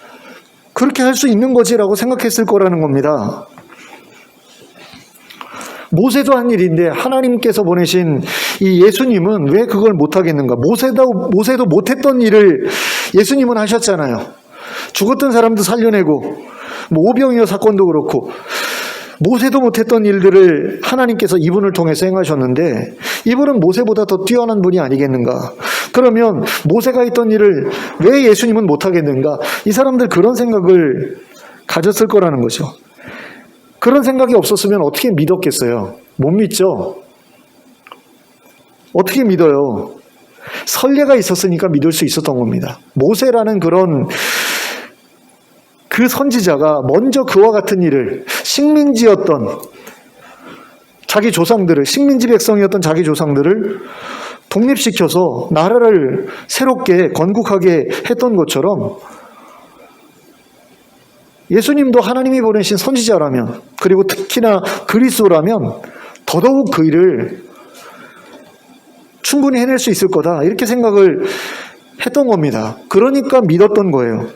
그렇게 할 수 있는 거지라고 생각했을 거라는 겁니다. 모세도 한 일인데 하나님께서 보내신 이 예수님은 왜 그걸 못하겠는가? 모세도 못했던 일을 예수님은 하셨잖아요. 죽었던 사람도 살려내고, 오병이어 사건도 그렇고, 모세도 못했던 일들을 하나님께서 이분을 통해서 행하셨는데 이분은 모세보다 더 뛰어난 분이 아니겠는가? 그러면 모세가 했던 일을 왜 예수님은 못하겠는가? 이 사람들 그런 생각을 가졌을 거라는 거죠. 그런 생각이 없었으면 어떻게 믿었겠어요? 못 믿죠? 어떻게 믿어요? 선례가 있었으니까 믿을 수 있었던 겁니다. 모세라는 그 선지자가 먼저 그와 같은 일을, 식민지였던 자기 조상들을, 식민지 백성이었던 자기 조상들을 독립시켜서 나라를 새롭게 건국하게 했던 것처럼 예수님도 하나님이 보내신 선지자라면, 그리고 특히나 그리스도라면 더더욱 그 일을 충분히 해낼 수 있을 거다, 이렇게 생각을 했던 겁니다. 그러니까 믿었던 거예요.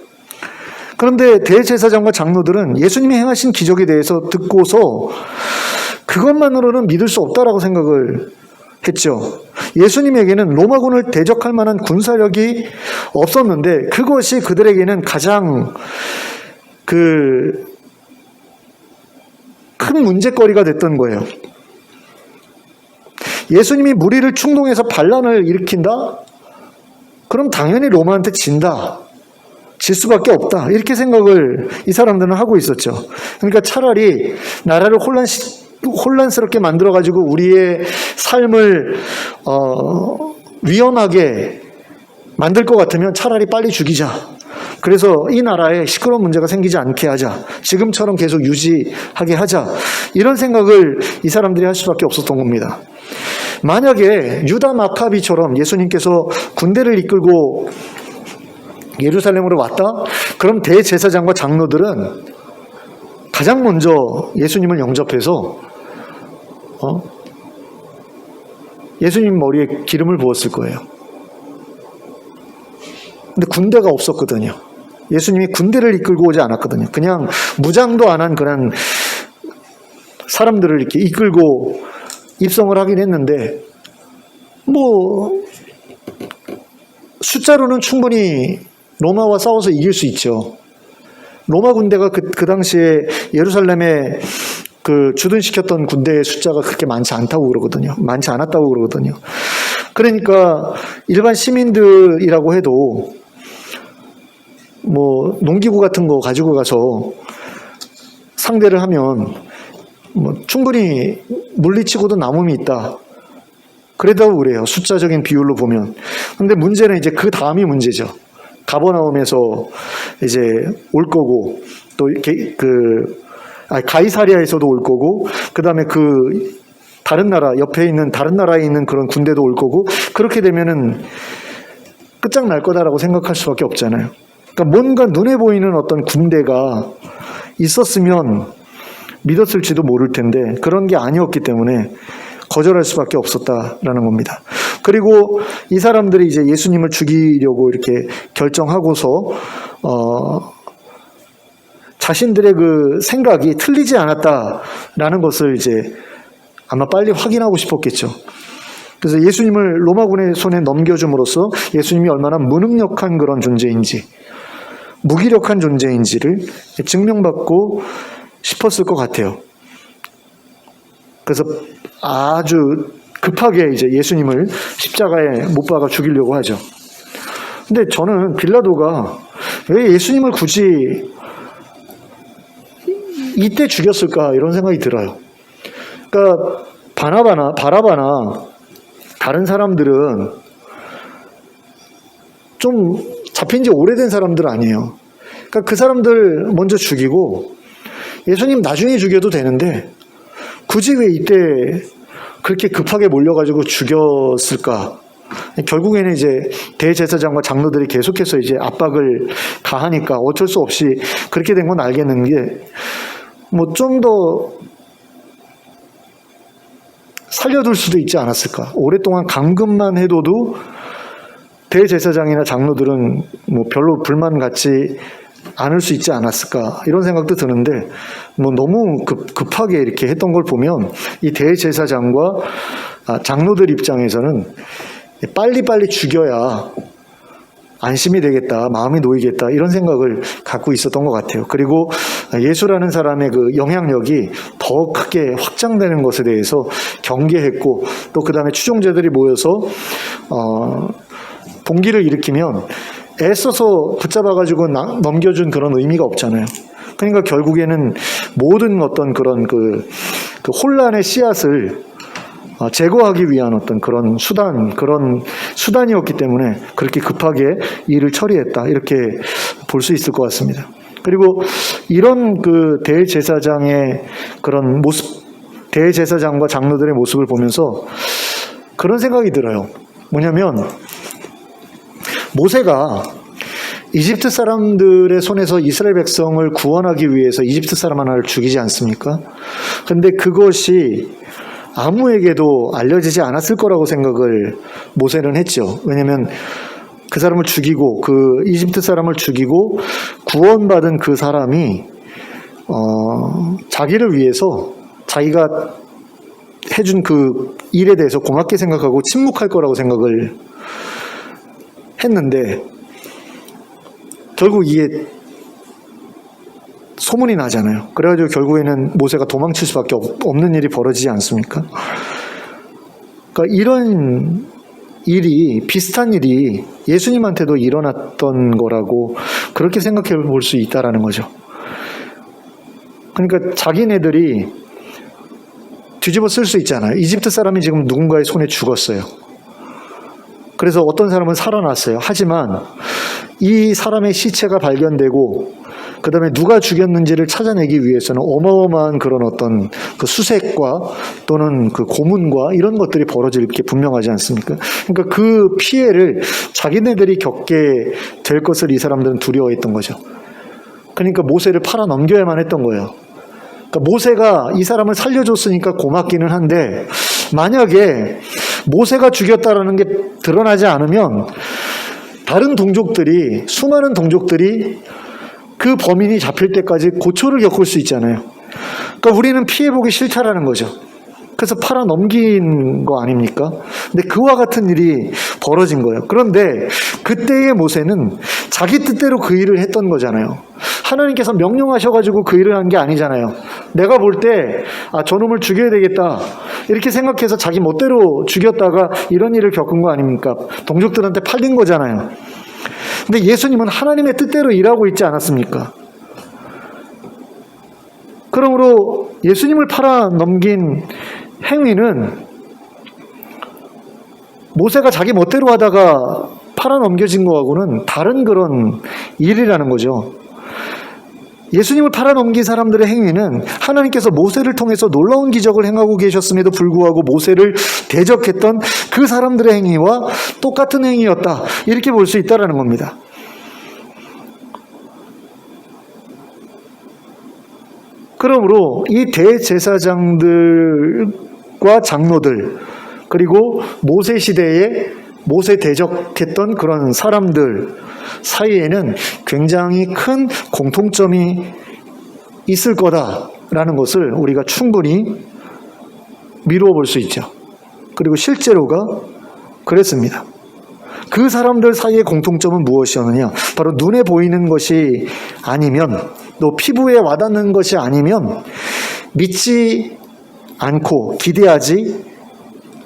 그런데 대제사장과 장로들은 예수님이 행하신 기적에 대해서 듣고서 그것만으로는 믿을 수 없다라고 생각을 했죠. 예수님에게는 로마군을 대적할 만한 군사력이 없었는데 그것이 그들에게는 가장 큰 문제거리가 됐던 거예요. 예수님이 무리를 충동해서 반란을 일으킨다? 그럼 당연히 로마한테 진다. 질 수밖에 없다. 이렇게 생각을 이 사람들은 하고 있었죠. 그러니까 차라리 나라를 혼란스럽게 만들어가지고 우리의 삶을 위험하게 만들 것 같으면 차라리 빨리 죽이자. 그래서 이 나라에 시끄러운 문제가 생기지 않게 하자. 지금처럼 계속 유지하게 하자. 이런 생각을 이 사람들이 할 수밖에 없었던 겁니다. 만약에 유다 마카비처럼 예수님께서 군대를 이끌고 예루살렘으로 왔다? 그럼 대제사장과 장로들은 가장 먼저 예수님을 영접해서 예수님 머리에 기름을 부었을 거예요. 근데 군대가 없었거든요. 예수님이 군대를 이끌고 오지 않았거든요. 그냥 무장도 안 한 그런 사람들을 이렇게 이끌고 입성을 하긴 했는데, 숫자로는 충분히 로마와 싸워서 이길 수 있죠. 로마 군대가 그 당시에 예루살렘에 주둔시켰던 군대의 숫자가 그렇게 많지 않다고 그러거든요. 많지 않았다고 그러거든요. 그러니까 일반 시민들이라고 해도 농기구 같은 거 가지고 가서 상대를 하면 충분히 물리치고도 남음이 있다. 그래도 그래요. 숫자적인 비율로 보면. 근데 문제는 이제 그 다음이 문제죠. 가버나움에서 이제 올 거고, 또 이렇게 가이사리아에서도 올 거고, 그 다음에 그 다른 나라, 옆에 있는 다른 나라에 있는 그런 군대도 올 거고, 그렇게 되면은 끝장날 거다라고 생각할 수밖에 없잖아요. 그러니까 뭔가 눈에 보이는 어떤 군대가 있었으면 믿었을지도 모를 텐데 그런 게 아니었기 때문에 거절할 수밖에 없었다라는 겁니다. 그리고 이 사람들이 이제 예수님을 죽이려고 이렇게 결정하고서 자신들의 그 생각이 틀리지 않았다라는 것을 이제 아마 빨리 확인하고 싶었겠죠. 그래서 예수님을 로마군의 손에 넘겨줌으로써 예수님이 얼마나 무능력한 그런 존재인지, 무기력한 존재인지를 증명받고 싶었을 것 같아요. 그래서 아주 급하게 이제 예수님을 십자가에 못 박아 죽이려고 하죠. 근데 저는 빌라도가 왜 예수님을 굳이 이때 죽였을까 이런 생각이 들어요. 그러니까 바라바나 다른 사람들은 좀 잡힌 지 오래된 사람들 아니에요. 그러니까 그 사람들 먼저 죽이고 예수님 나중에 죽여도 되는데 굳이 왜 이때 그렇게 급하게 몰려가지고 죽였을까? 결국에는 이제 대제사장과 장로들이 계속해서 이제 압박을 가하니까 어쩔 수 없이 그렇게 된 건 알겠는 게 뭐 좀 더 살려둘 수도 있지 않았을까? 오랫동안 감금만 해둬도 대제사장이나 장로들은 뭐 별로 불만 갖지 않을 수 있지 않았을까? 이런 생각도 드는데 뭐 너무 급하게 이렇게 했던 걸 보면 이 대제사장과 장로들 입장에서는 빨리빨리 죽여야 안심이 되겠다, 마음이 놓이겠다 이런 생각을 갖고 있었던 것 같아요. 그리고 예수라는 사람의 그 영향력이 더 크게 확장되는 것에 대해서 경계했고 또 그 다음에 추종자들이 모여서 동기를 일으키면 애써서 붙잡아가지고 넘겨준 그런 의미가 없잖아요. 그러니까 결국에는 모든 어떤 그런 그 혼란의 씨앗을 제거하기 위한 어떤 그런 수단이었기 때문에 그렇게 급하게 일을 처리했다. 이렇게 볼 수 있을 것 같습니다. 그리고 이런 그 대제사장의 그런 모습, 대제사장과 장로들의 모습을 보면서 그런 생각이 들어요. 뭐냐면, 모세가 이집트 사람들의 손에서 이스라엘 백성을 구원하기 위해서 이집트 사람 하나를 죽이지 않습니까? 근데 그것이 아무에게도 알려지지 않았을 거라고 생각을 모세는 했죠. 왜냐하면 그 사람을 죽이고 그 이집트 사람을 죽이고 구원받은 그 사람이 자기를 위해서 자기가 해준 그 일에 대해서 고맙게 생각하고 침묵할 거라고 생각을 했는데 결국 이게 소문이 나잖아요. 그래가지고 결국에는 모세가 도망칠 수밖에 없는 일이 벌어지지 않습니까? 그러니까 이런 일이, 비슷한 일이 예수님한테도 일어났던 거라고 그렇게 생각해 볼 수 있다라는 거죠. 그러니까 자기네들이 뒤집어 쓸 수 있잖아요. 이집트 사람이 지금 누군가의 손에 죽었어요. 그래서 어떤 사람은 살아났어요. 하지만 이 사람의 시체가 발견되고 그 다음에 누가 죽였는지를 찾아내기 위해서는 어마어마한 그런 어떤 그 수색과 또는 그 고문과 이런 것들이 벌어질 게 분명하지 않습니까? 그러니까 그 피해를 자기네들이 겪게 될 것을 이 사람들은 두려워했던 거죠. 그러니까 모세를 팔아 넘겨야만 했던 거예요. 그러니까 모세가 이 사람을 살려줬으니까 고맙기는 한데 만약에 모세가 죽였다라는 게 드러나지 않으면 다른 동족들이, 수많은 동족들이 그 범인이 잡힐 때까지 고초를 겪을 수 있잖아요. 그러니까 우리는 피해보기 싫다라는 거죠. 그래서 팔아 넘긴 거 아닙니까? 근데 그와 같은 일이 벌어진 거예요. 그런데 그때의 모세는 자기 뜻대로 그 일을 했던 거잖아요. 하나님께서 명령하셔가지고 그 일을 한 게 아니잖아요. 내가 볼 때 저놈을 죽여야 되겠다 이렇게 생각해서 자기 멋대로 죽였다가 이런 일을 겪은 거 아닙니까? 동족들한테 팔린 거잖아요. 근데 예수님은 하나님의 뜻대로 일하고 있지 않았습니까? 그러므로 예수님을 팔아 넘긴 행위는 모세가 자기 멋대로 하다가 팔아 넘겨진 거하고는 다른 그런 일이라는 거죠. 예수님을 팔아넘긴 사람들의 행위는 하나님께서 모세를 통해서 놀라운 기적을 행하고 계셨음에도 불구하고 모세를 대적했던 그 사람들의 행위와 똑같은 행위였다, 이렇게 볼 수 있다는 겁니다. 그러므로 이 대제사장들과 장로들, 그리고 모세 시대에 모세 대적했던 그런 사람들 사이에는 굉장히 큰 공통점이 있을 거다라는 것을 우리가 충분히 미루어 볼 수 있죠. 그리고 실제로가 그랬습니다. 그 사람들 사이의 공통점은 무엇이었느냐? 바로 눈에 보이는 것이 아니면, 또 피부에 와닿는 것이 아니면 믿지 않고 기대하지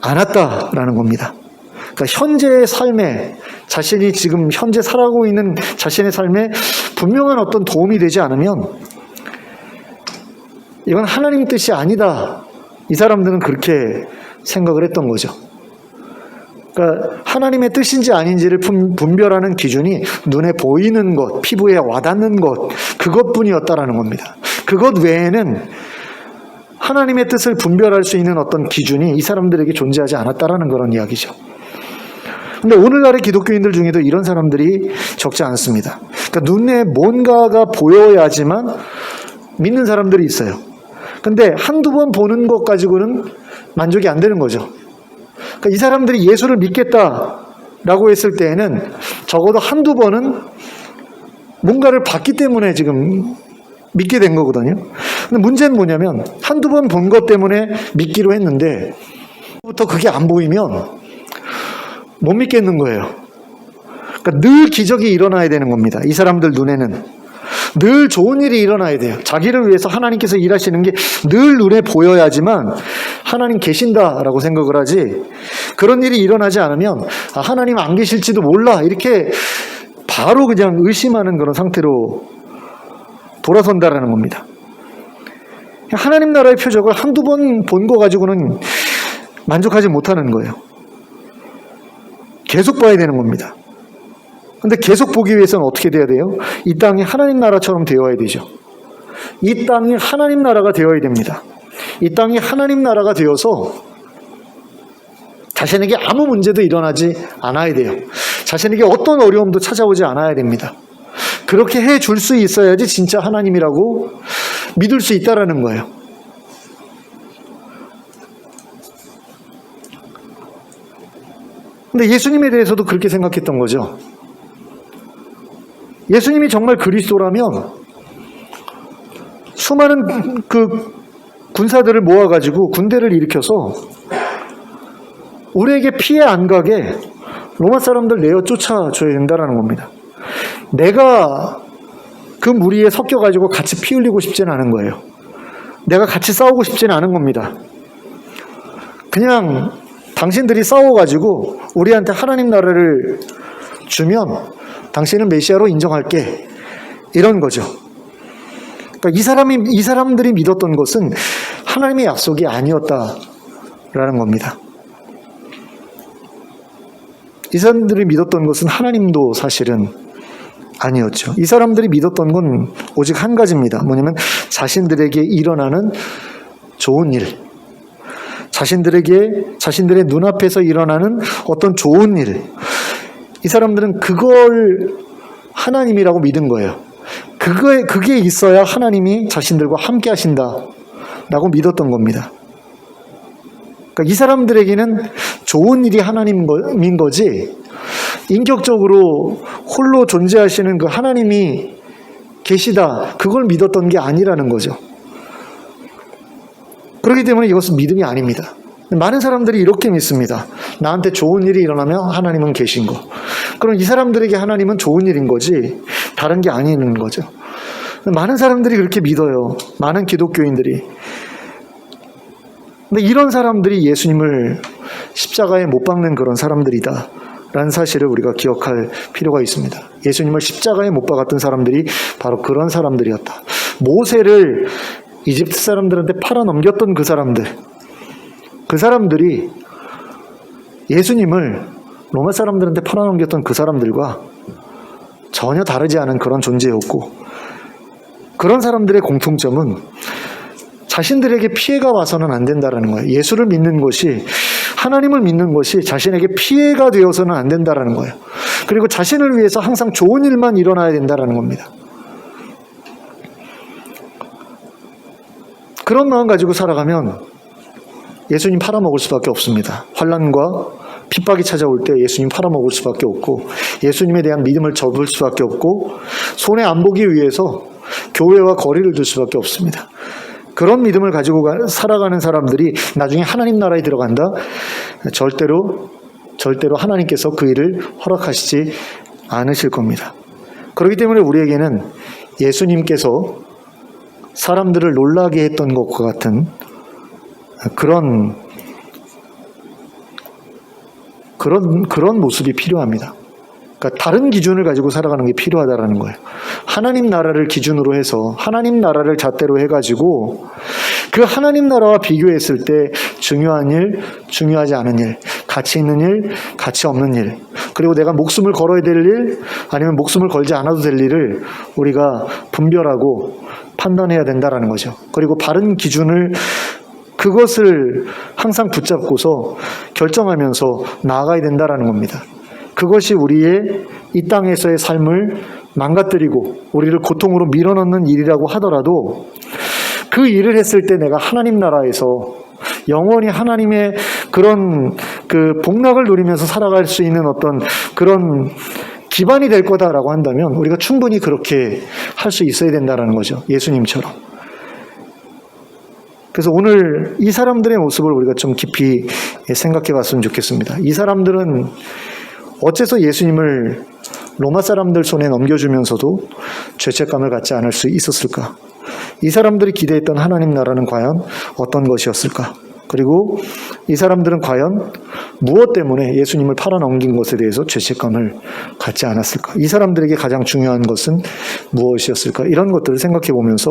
않았다라는 겁니다. 그러니까 현재의 삶에, 자신이 지금 현재 살아가고 있는 자신의 삶에 분명한 어떤 도움이 되지 않으면 이건 하나님 뜻이 아니다, 이 사람들은 그렇게 생각을 했던 거죠. 그러니까 하나님의 뜻인지 아닌지를 분별하는 기준이 눈에 보이는 것, 피부에 와닿는 것, 그것뿐이었다라는 겁니다. 그것 외에는 하나님의 뜻을 분별할 수 있는 어떤 기준이 이 사람들에게 존재하지 않았다라는 그런 이야기죠. 근데 오늘날의 기독교인들 중에도 이런 사람들이 적지 않습니다. 그러니까 눈에 뭔가가 보여야지만 믿는 사람들이 있어요. 근데 한두 번 보는 것 가지고는 만족이 안 되는 거죠. 그러니까 이 사람들이 예수를 믿겠다라고 했을 때에는 적어도 한두 번은 뭔가를 봤기 때문에 지금 믿게 된 거거든요. 근데 문제는 뭐냐면 한두 번 본 것 때문에 믿기로 했는데 부터 그게 안 보이면 못 믿겠는 거예요. 그러니까 늘 기적이 일어나야 되는 겁니다. 이 사람들 눈에는 늘 좋은 일이 일어나야 돼요. 자기를 위해서 하나님께서 일하시는 게 늘 눈에 보여야지만 하나님 계신다라고 생각을 하지, 그런 일이 일어나지 않으면 하나님 안 계실지도 몰라, 이렇게 바로 그냥 의심하는 그런 상태로 돌아선다라는 겁니다. 하나님 나라의 표적을 한두 번 본 거 가지고는 만족하지 못하는 거예요. 계속 봐야 되는 겁니다. 근데 계속 보기 위해서는 어떻게 돼야 돼요? 이 땅이 하나님 나라처럼 되어야 되죠. 이 땅이 하나님 나라가 되어야 됩니다. 이 땅이 하나님 나라가 되어서 자신에게 아무 문제도 일어나지 않아야 돼요. 자신에게 어떤 어려움도 찾아오지 않아야 됩니다. 그렇게 해줄 수 있어야지 진짜 하나님이라고 믿을 수 있다라는 거예요. 근데 예수님에 대해서도 그렇게 생각했던 거죠. 예수님이 정말 그리스도라면 수많은 그 군사들을 모아가지고 군대를 일으켜서 우리에게 피해 안 가게 로마 사람들 내어 쫓아줘야 된다는 겁니다. 내가 그 무리에 섞여가지고 같이 피 흘리고 싶지는 않은 거예요. 내가 같이 싸우고 싶지는 않은 겁니다. 그냥 당신들이 싸워가지고 우리한테 하나님 나라를 주면 당신은 메시아로 인정할게, 이런 거죠. 그러니까 이 사람들이 믿었던 것은 하나님의 약속이 아니었다라는 겁니다. 이 사람들이 믿었던 것은 하나님도 사실은 아니었죠. 이 사람들이 믿었던 건 오직 한 가지입니다. 뭐냐면 자신들에게 일어나는 좋은 일, 자신들의 눈앞에서 일어나는 어떤 좋은 일, 이 사람들은 그걸 하나님이라고 믿은 거예요. 그게 있어야 하나님이 자신들과 함께 하신다라고 믿었던 겁니다. 그러니까 이 사람들에게는 좋은 일이 하나님인 거지, 인격적으로 홀로 존재하시는 그 하나님이 계시다, 그걸 믿었던 게 아니라는 거죠. 그렇기 때문에 이것은 믿음이 아닙니다. 많은 사람들이 이렇게 믿습니다. 나한테 좋은 일이 일어나면 하나님은 계신 거. 그럼 이 사람들에게 하나님은 좋은 일인 거지 다른 게 아닌 거죠. 많은 사람들이 그렇게 믿어요. 많은 기독교인들이. 근데 이런 사람들이 예수님을 십자가에 못 박는 그런 사람들이다 라는 사실을 우리가 기억할 필요가 있습니다. 예수님을 십자가에 못 박았던 사람들이 바로 그런 사람들이었다. 모세를 이집트 사람들한테 팔아넘겼던 그 사람들이 예수님을 로마 사람들한테 팔아넘겼던 그 사람들과 전혀 다르지 않은 그런 존재였고, 그런 사람들의 공통점은 자신들에게 피해가 와서는 안 된다라는 거예요. 예수를 믿는 것이, 하나님을 믿는 것이 자신에게 피해가 되어서는 안 된다라는 거예요. 그리고 자신을 위해서 항상 좋은 일만 일어나야 된다라는 겁니다. 그런 마음 가지고 살아가면 예수님 팔아먹을 수밖에 없습니다. 환난과 핍박이 찾아올 때 예수님 팔아먹을 수밖에 없고, 예수님에 대한 믿음을 접을 수밖에 없고, 손해 안 보기 위해서 교회와 거리를 둘 수밖에 없습니다. 그런 믿음을 가지고 살아가는 사람들이 나중에 하나님 나라에 들어간다? 절대로 하나님께서 그 일을 허락하시지 않으실 겁니다. 그렇기 때문에 우리에게는 예수님께서 사람들을 놀라게 했던 것과 같은 그런 모습이 필요합니다. 그러니까 다른 기준을 가지고 살아가는 게 필요하다라는 거예요. 하나님 나라를 기준으로 해서, 하나님 나라를 잣대로 해가지고 그 하나님 나라와 비교했을 때 중요한 일, 중요하지 않은 일, 가치 있는 일, 가치 없는 일, 그리고 내가 목숨을 걸어야 될 일, 아니면 목숨을 걸지 않아도 될 일을 우리가 분별하고 판단해야 된다라는 거죠. 그리고 바른 기준을, 그것을 항상 붙잡고서 결정하면서 나아가야 된다라는 겁니다. 그것이 우리의 이 땅에서의 삶을 망가뜨리고 우리를 고통으로 밀어넣는 일이라고 하더라도, 그 일을 했을 때 내가 하나님 나라에서 영원히 하나님의 그런 그 복락을 누리면서 살아갈 수 있는 어떤 그런 기반이 될 거다라고 한다면 우리가 충분히 그렇게 할 수 있어야 된다라는 거죠. 예수님처럼. 그래서 오늘 이 사람들의 모습을 우리가 좀 깊이 생각해 봤으면 좋겠습니다. 이 사람들은 어째서 예수님을 로마 사람들 손에 넘겨주면서도 죄책감을 갖지 않을 수 있었을까? 이 사람들이 기대했던 하나님 나라는 과연 어떤 것이었을까? 그리고 이 사람들은 과연 무엇 때문에 예수님을 팔아넘긴 것에 대해서 죄책감을 갖지 않았을까? 이 사람들에게 가장 중요한 것은 무엇이었을까? 이런 것들을 생각해 보면서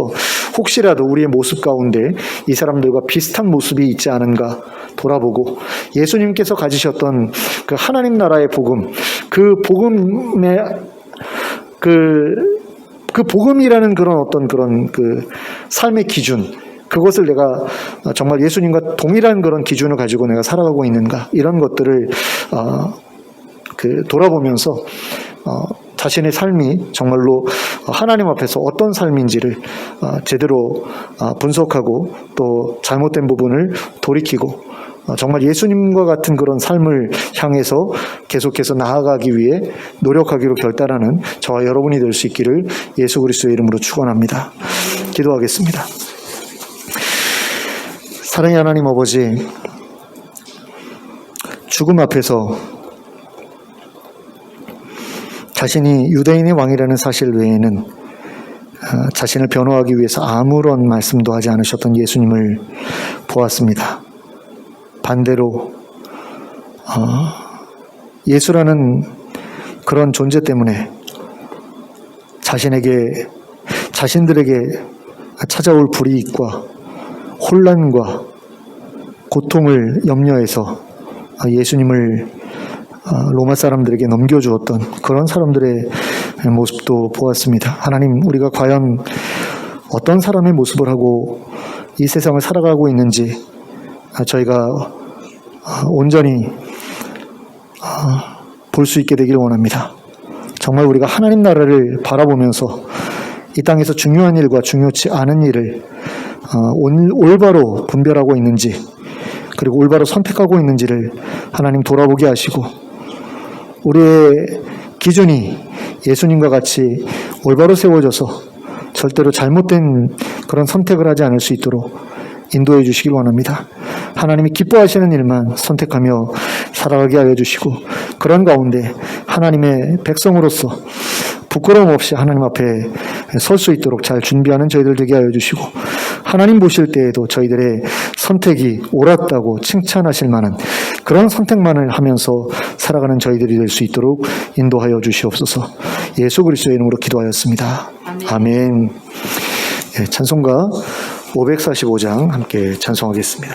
혹시라도 우리의 모습 가운데 이 사람들과 비슷한 모습이 있지 않은가 돌아보고, 예수님께서 가지셨던 그 하나님 나라의 복음, 그 복음의 그 복음이라는 그런 어떤 그런 그 삶의 기준, 그것을 내가 정말 예수님과 동일한 그런 기준을 가지고 내가 살아가고 있는가, 이런 것들을 돌아보면서 자신의 삶이 정말로 하나님 앞에서 어떤 삶인지를 제대로 분석하고, 또 잘못된 부분을 돌이키고 정말 예수님과 같은 그런 삶을 향해서 계속해서 나아가기 위해 노력하기로 결단하는 저와 여러분이 될 수 있기를 예수 그리스도의 이름으로 축원합니다. 기도하겠습니다. 사랑의 하나님 아버지, 죽음 앞에서 자신이 유대인의 왕이라는 사실 외에는 자신을 변호하기 위해서 아무런 말씀도 하지 않으셨던 예수님을 보았습니다. 반대로 예수라는 그런 존재 때문에 자신들에게 찾아올 불이익과 혼란과 고통을 염려해서 예수님을 로마 사람들에게 넘겨주었던 그런 사람들의 모습도 보았습니다. 하나님, 우리가 과연 어떤 사람의 모습을 하고 이 세상을 살아가고 있는지 저희가 온전히 볼 수 있게 되기를 원합니다. 정말 우리가 하나님 나라를 바라보면서 이 땅에서 중요한 일과 중요치 않은 일을 올바로 분별하고 있는지, 그리고 올바로 선택하고 있는지를 하나님 돌아보게 하시고, 우리의 기준이 예수님과 같이 올바로 세워져서 절대로 잘못된 그런 선택을 하지 않을 수 있도록 인도해 주시길 원합니다. 하나님이 기뻐하시는 일만 선택하며 살아가게 하여 주시고, 그런 가운데 하나님의 백성으로서 부끄러움 없이 하나님 앞에 설 수 있도록 잘 준비하는 저희들 되게 하여 주시고, 하나님 보실 때에도 저희들의 선택이 옳았다고 칭찬하실 만한 그런 선택만을 하면서 살아가는 저희들이 될 수 있도록 인도하여 주시옵소서. 예수 그리스도의 이름으로 기도하였습니다. 아멘. 네, 찬송가 545장 함께 찬송하겠습니다.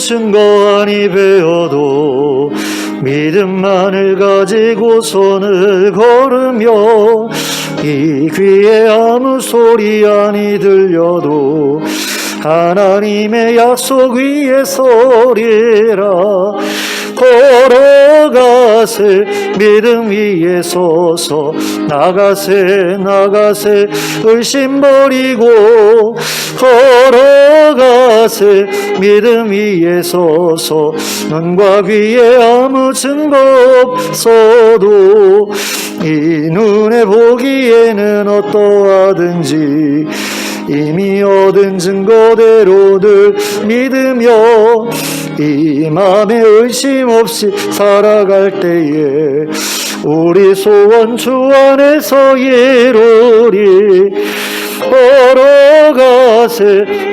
증거하니 배워도 믿음만을 가지고 손을 걸으며 이 귀에 아무 소리 아니 들려도 하나님의 약속 위에 서리라. 걸어가세 믿음 위에 서서 나가세 나가세 의심 버리고 걸어가세 믿음 위에 서서 눈과 귀에 아무 증거 없어도 이 눈에 보기에는 어떠하든지 이미 얻은 증거대로 늘 믿으며 이 맘에 의심 없이 살아갈 때에 우리 소원 주 안에서 이루리. 걸어가세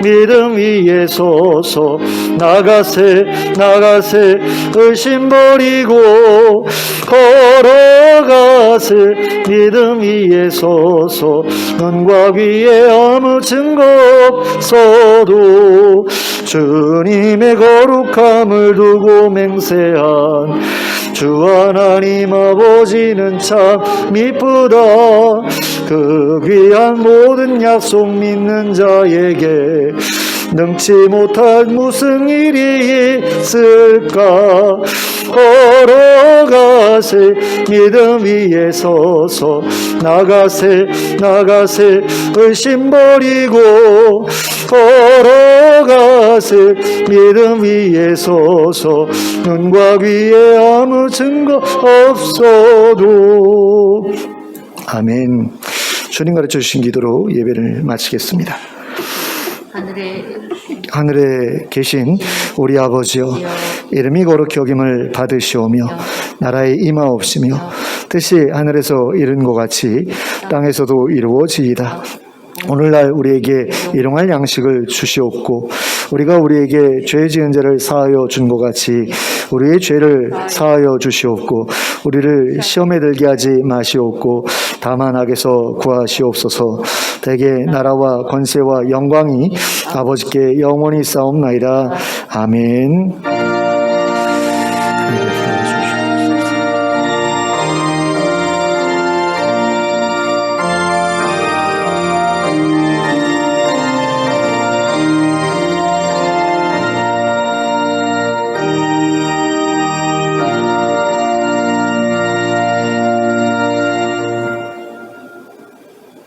믿음 위에 서서 나가세 나가세 의심 버리고 걸어가세 믿음 위에 서서 눈과 귀에 아무 증거 없어도 주님의 거룩함을 두고 맹세한 주 하나님 아버지는 참 미쁘다. 그 귀한 모든 약속 믿는 자에게 능치 못할 무슨 일이 있을까. 걸어가세 믿음 위에 서서 나가세 나가세 의심 버리고 걸어가세 믿음 위에 서서 눈과 귀에 아무 증거 없어도. 아멘. 주님 가르쳐 주신 기도로 예배를 마치겠습니다. 하늘에 계신 우리 아버지여, 이름이 거룩히 여김을 받으시오며 나라에 임하옵시며 뜻이 하늘에서 이룬 것 같이 땅에서도 이루어지이다. 오늘날 우리에게 일용할 양식을 주시옵고 우리가 우리에게 죄 지은 자를 사하여 준 것 같이 우리의 죄를 사하여 주시옵고 우리를 시험에 들게 하지 마시옵고 다만 악에서 구하시옵소서. 대개 나라와 권세와 영광이 아버지께 영원히 싸움나이다. 아멘.